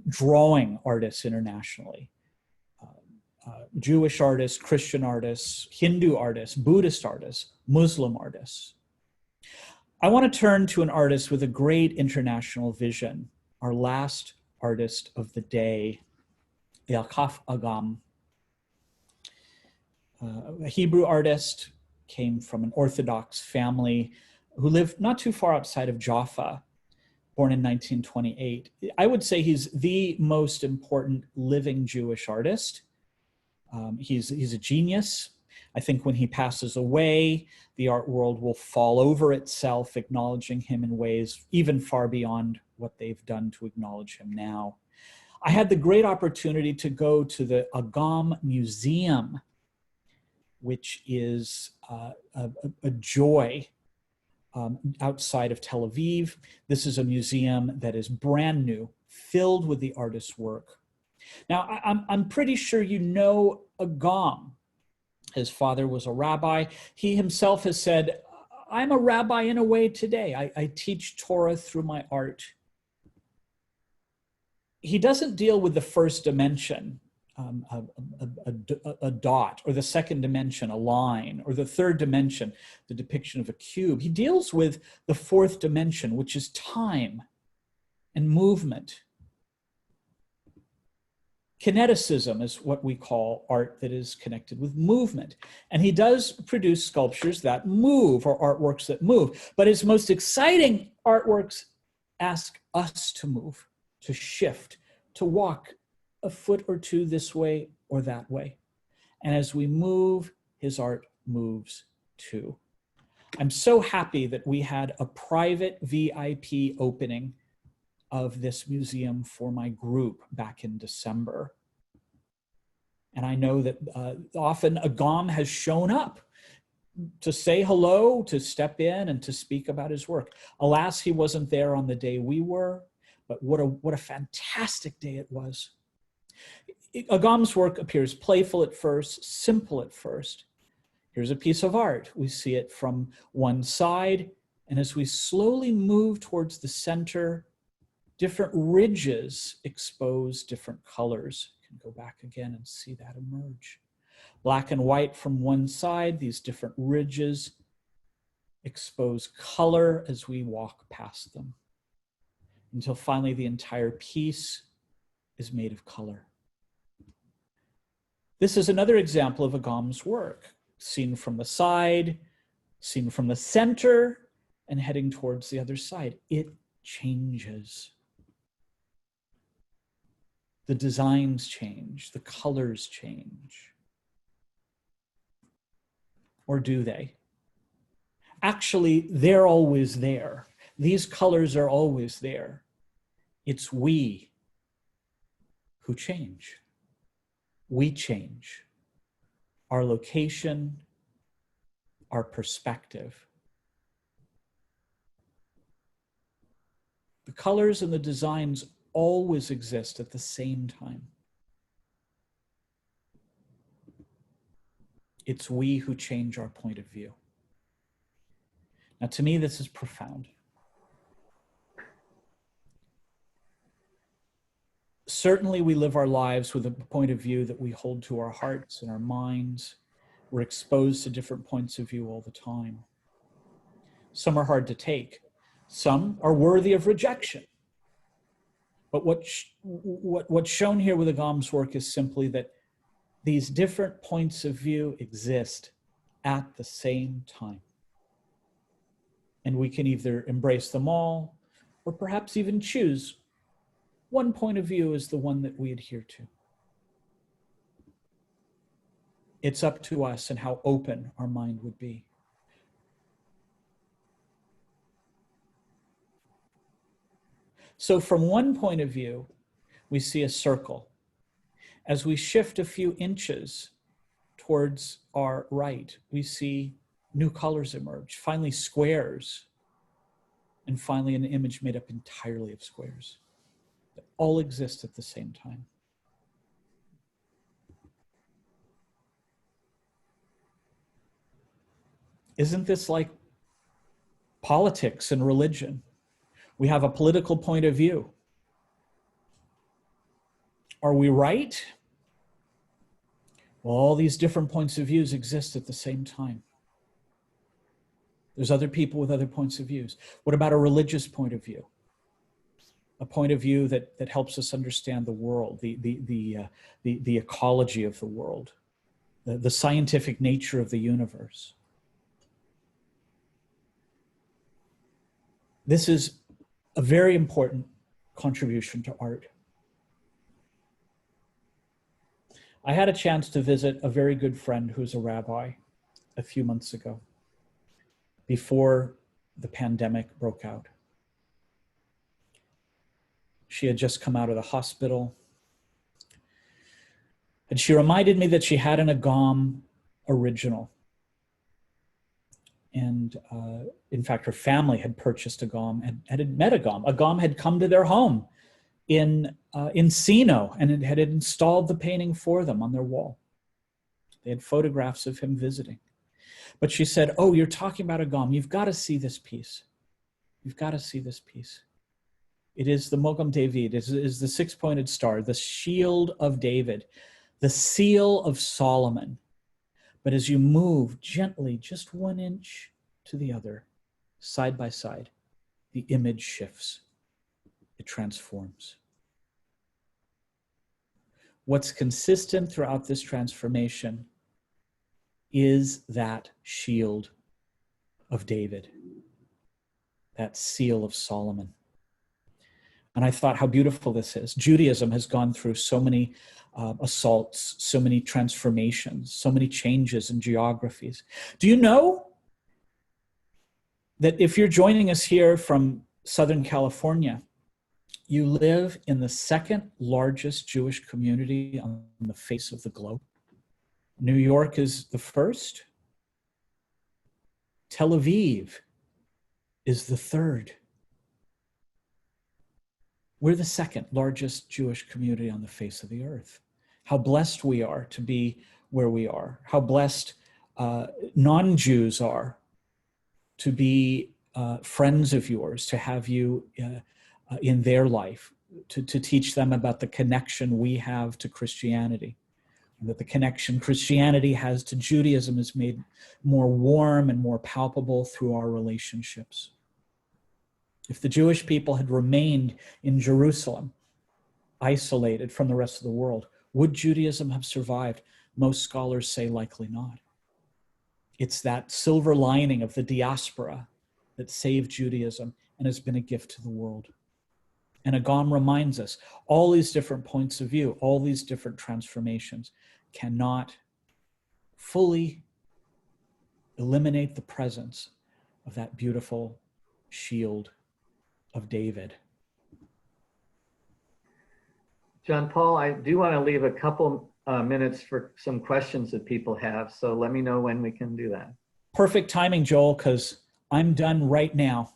drawing artists internationally. Jewish artists, Christian artists, Hindu artists, Buddhist artists, Muslim artists. I want to turn to an artist with a great international vision, our last artist of the day, Agam. A Hebrew artist, came from an Orthodox family who lived not too far outside of Jaffa, born in 1928. I would say he's the most important living Jewish artist. He's a genius. I think when he passes away, the art world will fall over itself, acknowledging him in ways even far beyond what they've done to acknowledge him now. I had the great opportunity to go to the Agam Museum, which is a joy outside of Tel Aviv. This is a museum that is brand new, filled with the artist's work. Now, I'm pretty sure you know Agam. His father was a rabbi. He himself has said, I'm a rabbi in a way today. I teach Torah through my art. He doesn't deal with the first dimension, a dot, or the second dimension, a line, or the third dimension, the depiction of a cube. He deals with the fourth dimension, which is time and movement. Kineticism is what we call art that is connected with movement. And he does produce sculptures that move, or artworks that move. But his most exciting artworks ask us to move, to shift, to walk a foot or two this way or that way. And as we move, his art moves too. I'm so happy that we had a private VIP opening of this museum for my group back in December. And I know that often Agam has shown up to say hello, to step in and to speak about his work. Alas, he wasn't there on the day we were, but what a fantastic day it was. Agam's work appears playful at first, simple at first. Here's a piece of art. We see it from one side, and as we slowly move towards the center, different ridges expose different colors. You can go back again and see that emerge. Black and white from one side, these different ridges expose color as we walk past them, until finally the entire piece is made of color. This is another example of Agam's work, seen from the side, seen from the center, and heading towards the other side. It changes. The designs change, the colors change. Or do they? Actually, they're always there. These colors are always there. It's we who change. We change. Our location, our perspective. The colors and the designs always exist at the same time. It's we who change our point of view. Now, to me, this is profound. Certainly, we live our lives with a point of view that we hold to our hearts and our minds. We're exposed to different points of view all the time. Some are hard to take. Some are worthy of rejection. But what's shown here with Agam's work is simply that these different points of view exist at the same time. And we can either embrace them all, or perhaps even choose one point of view as the one that we adhere to. It's up to us and how open our mind would be. So from one point of view, we see a circle. As we shift a few inches towards our right, we see new colors emerge, finally squares, and finally an image made up entirely of squares that all exist at the same time. Isn't this like politics and religion? We have a political point of view. Are we right? Well, all these different points of views exist at the same time. There's other people with other points of views. What about a religious point of view? A point of view that helps us understand the world, the ecology of the world, the scientific nature of the universe. This is a very important contribution to art. I had a chance to visit a very good friend who's a rabbi a few months ago, before the pandemic broke out. She had just come out of the hospital, and she reminded me that she had an Agam original. And in fact, her family had purchased Agam and had met Agam. Agam had come to their home in Sino and had installed the painting for them on their wall. They had photographs of him visiting. But she said, "Oh, you're talking about Agam. You've got to see this piece. You've got to see this piece. It is the Mogam David. It is the six-pointed star, the shield of David, the seal of Solomon. But as you move gently, just 1 inch to the other, side by side, the image shifts. It transforms. What's consistent throughout this transformation is that shield of David, that seal of Solomon. And I thought how beautiful this is. Judaism has gone through so many assaults, so many transformations, so many changes in geographies. Do you know that if you're joining us here from Southern California, you live in the second largest Jewish community on the face of the globe. New York is the first. Tel Aviv is the third. We're the second largest Jewish community on the face of the earth. How blessed we are to be where we are. How blessed non-Jews are to be friends of yours, to have you in their life, to teach them about the connection we have to Christianity, and that the connection Christianity has to Judaism is made more warm and more palpable through our relationships. If the Jewish people had remained in Jerusalem, isolated from the rest of the world, would Judaism have survived? Most scholars say likely not. It's that silver lining of the diaspora that saved Judaism and has been a gift to the world. And Agam reminds us, all these different points of view, all these different transformations cannot fully eliminate the presence of that beautiful shield of David. John Paul, I do want to leave a couple minutes for some questions that people have, so let me know when we can do that. Perfect timing, Joel, because I'm done right now.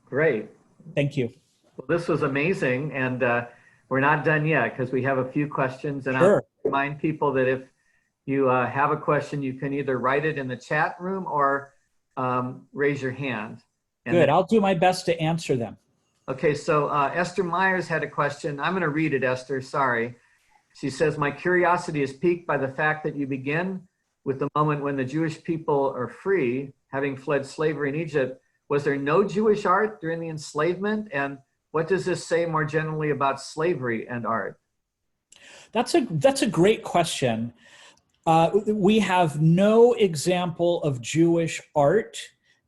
Great. Thank you. Well, this was amazing, and we're not done yet because we have a few questions. And Sure. I'll remind people that if you have a question, you can either write it in the chat room or raise your hand. And Good. I'll do my best to answer them. Okay, so Esther Myers had a question. I'm going to read it, Esther. Sorry. She says, my curiosity is piqued by the fact that you begin with the moment when the Jewish people are free, having fled slavery in Egypt. Was there no Jewish art during the enslavement? And what does this say more generally about slavery and art? That's a great question. We have no example of Jewish art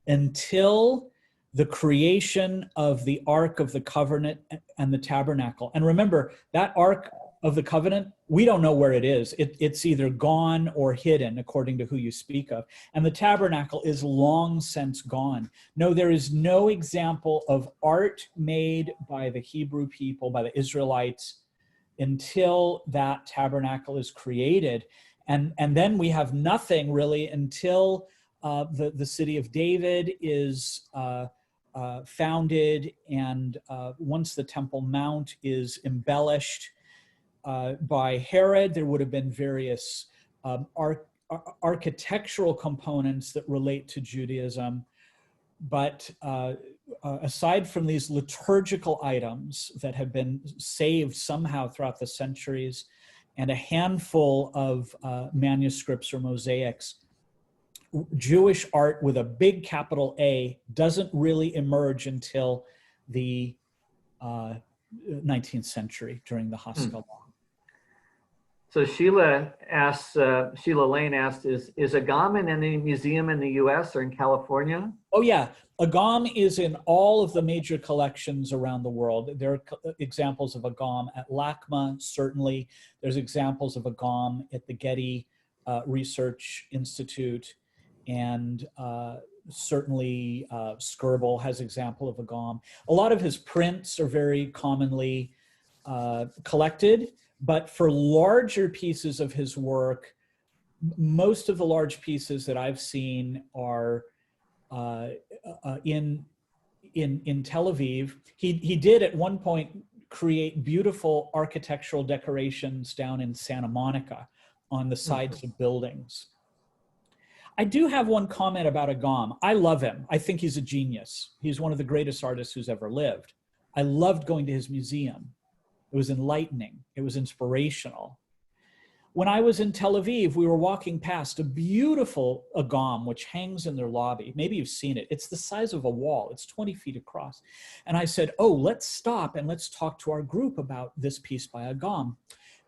until the creation of the Ark of the Covenant and the Tabernacle. And remember, that Ark of the Covenant, we don't know where it is. It's either gone or hidden, according to who you speak of. And the Tabernacle is long since gone. No, there is no example of art made by the Hebrew people, by the Israelites, until that Tabernacle is created. And then we have nothing really until the city of David is founded, and once the Temple Mount is embellished by Herod, there would have been various architectural components that relate to Judaism. But aside from these liturgical items that have been saved somehow throughout the centuries, and a handful of manuscripts or mosaics, Jewish art with a big capital A doesn't really emerge until the 19th century during the Haskell. So Sheila Lane asked, is Agam in any museum in the US or in California? Oh yeah, Agam is in all of the major collections around the world. There are examples of Agam at LACMA, certainly. There's examples of Agam at the Getty Research Institute, and certainly Skirball has example of Agam. A lot of his prints are very commonly collected, but for larger pieces of his work, most of the large pieces that I've seen are in Tel Aviv. He did at one point create beautiful architectural decorations down in Santa Monica on the sides of buildings. I do have one comment about Agam. I love him. I think he's a genius. He's one of the greatest artists who's ever lived. I loved going to his museum. It was enlightening. It was inspirational. When I was in Tel Aviv, we were walking past a beautiful Agam, which hangs in their lobby. Maybe you've seen it. It's the size of a wall. It's 20 feet across. And I said, oh, let's stop and let's talk to our group about this piece by Agam.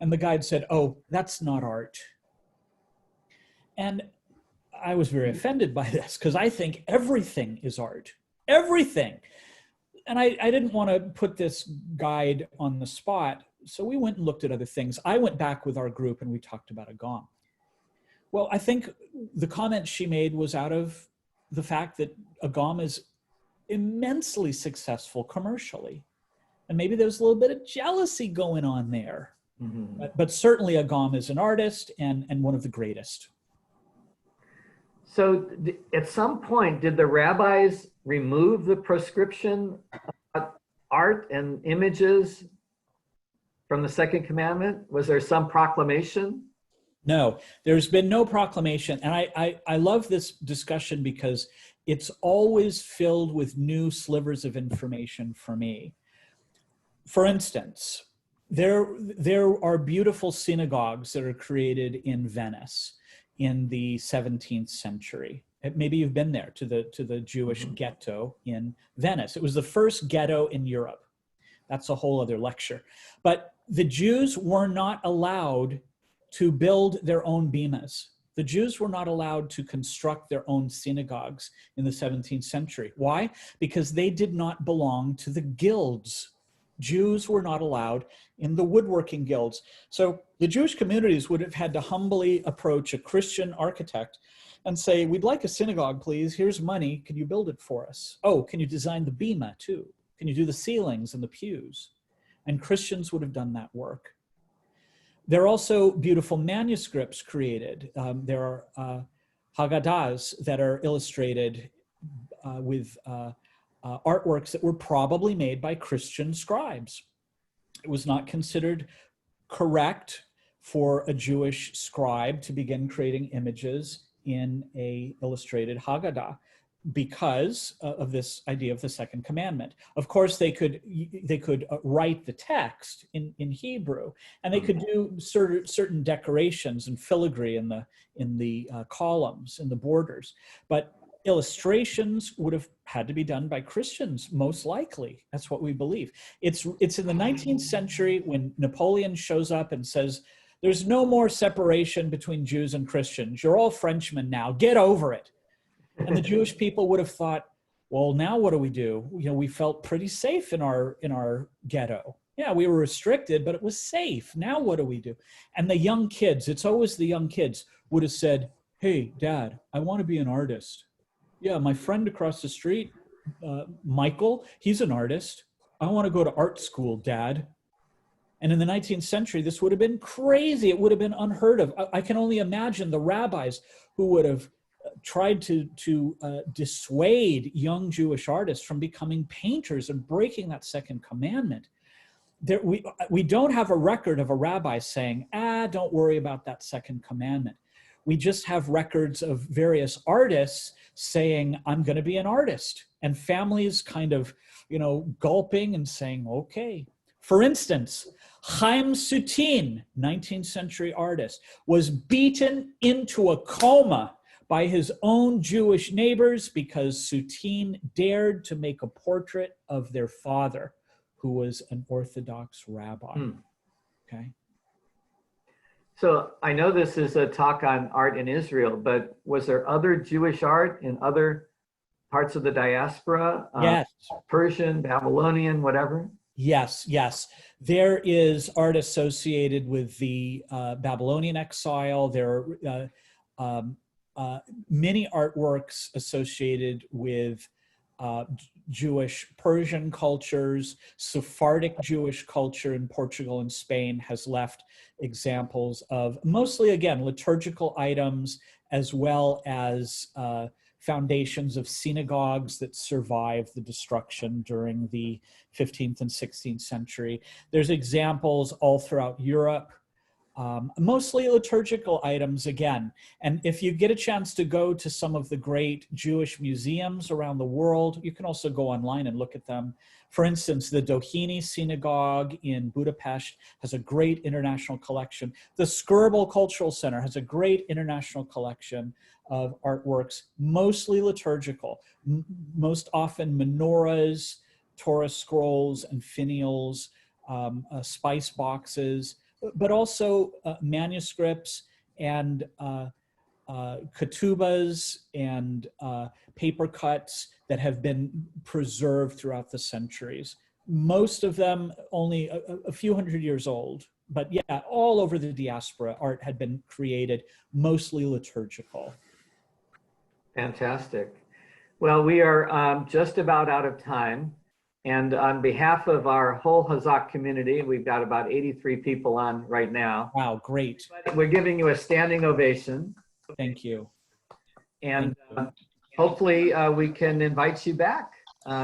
And the guide said, oh, that's not art. And I was very offended by this because I think everything is art. Everything. And I didn't want to put this guide on the spot. So we went and looked at other things. I went back with our group and we talked about Agam. Well, I think the comment she made was out of the fact that Agam is immensely successful commercially. And maybe there's a little bit of jealousy going on there. Mm-hmm. But certainly Agam is an artist and one of the greatest. So at some point, did the rabbis remove the proscription of art and images from the second commandment? Was there some proclamation? No, there's been no proclamation. And I love this discussion because it's always filled with new slivers of information for me. For instance, there are beautiful synagogues that are created in Venice in the 17th century. Maybe you've been there to the Jewish ghetto in Venice. It was the first ghetto in Europe. That's a whole other lecture. But the Jews were not allowed to build their own bimas. The Jews were not allowed to construct their own synagogues in the 17th century. Why? Because they did not belong to the guilds. Jews were not allowed in the woodworking guilds. So the Jewish communities would have had to humbly approach a Christian architect and say, we'd like a synagogue, please. Here's money. Can you build it for us? Oh, can you design the bima too? Can you do the ceilings and the pews? And Christians would have done that work. There are also beautiful manuscripts created. There are Haggadahs that are illustrated with artworks that were probably made by Christian scribes. It was not considered correct for a Jewish scribe to begin creating images in an illustrated Haggadah because of this idea of the second commandment. Of course, they could write the text in Hebrew, and they could do certain decorations and filigree in the columns, in the borders, but illustrations would have had to be done by Christians, most likely. That's what we believe. It's in the 19th century when Napoleon shows up and says, there's no more separation between Jews and Christians. You're all Frenchmen now. Get over it. And the Jewish people would have thought, well, now what do? We felt pretty safe in our ghetto. Yeah, we were restricted, but it was safe. Now what do we do? And the young kids, it's always the young kids, would have said, hey, Dad, I want to be an artist. Yeah, my friend across the street, Michael, he's an artist. I want to go to art school, Dad. And in the 19th century, this would have been crazy. It would have been unheard of. I can only imagine the rabbis who would have tried to dissuade young Jewish artists from becoming painters and breaking that second commandment. We don't have a record of a rabbi saying, don't worry about that second commandment. We just have records of various artists saying, I'm going to be an artist. And families kind of, gulping and saying, okay. For instance, Chaim Soutine, 19th century artist, was beaten into a coma by his own Jewish neighbors because Soutine dared to make a portrait of their father, who was an Orthodox rabbi. Okay. So I know this is a talk on art in Israel, but was there other Jewish art in other parts of the diaspora? Yes. Persian, Babylonian, whatever? Yes. There is art associated with the Babylonian exile. There are many artworks associated with Jewish Persian cultures. Sephardic Jewish culture in Portugal and Spain has left examples of mostly, again, liturgical items, as well as foundations of synagogues that survived the destruction during the 15th and 16th century. There's examples all throughout Europe. Mostly liturgical items again. And if you get a chance to go to some of the great Jewish museums around the world, you can also go online and look at them. For instance, the Doheny Synagogue in Budapest has a great international collection. The Skirball Cultural Center has a great international collection of artworks, mostly liturgical, most often menorahs, Torah scrolls and finials, spice boxes, but also manuscripts and ketubas and paper cuts that have been preserved throughout the centuries. Most of them only a few hundred years old, but yeah, all over the diaspora, art had been created, mostly liturgical. Fantastic. Well, we are just about out of time. And on behalf of our whole Hazak community, we've got about 83 people on right now. Wow, great. We're giving you a standing ovation. Thank you. And Thank you. hopefully we can invite you back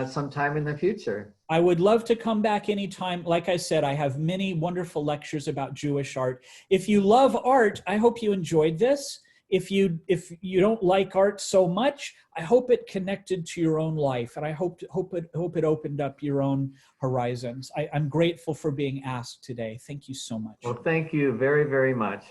sometime in the future. I would love to come back anytime. Like I said, I have many wonderful lectures about Jewish art. If you love art, I hope you enjoyed this. If you don't like art so much, I hope it connected to your own life, and I hope it opened up your own horizons. I'm grateful for being asked today. Thank you so much. Well, thank you very, very much.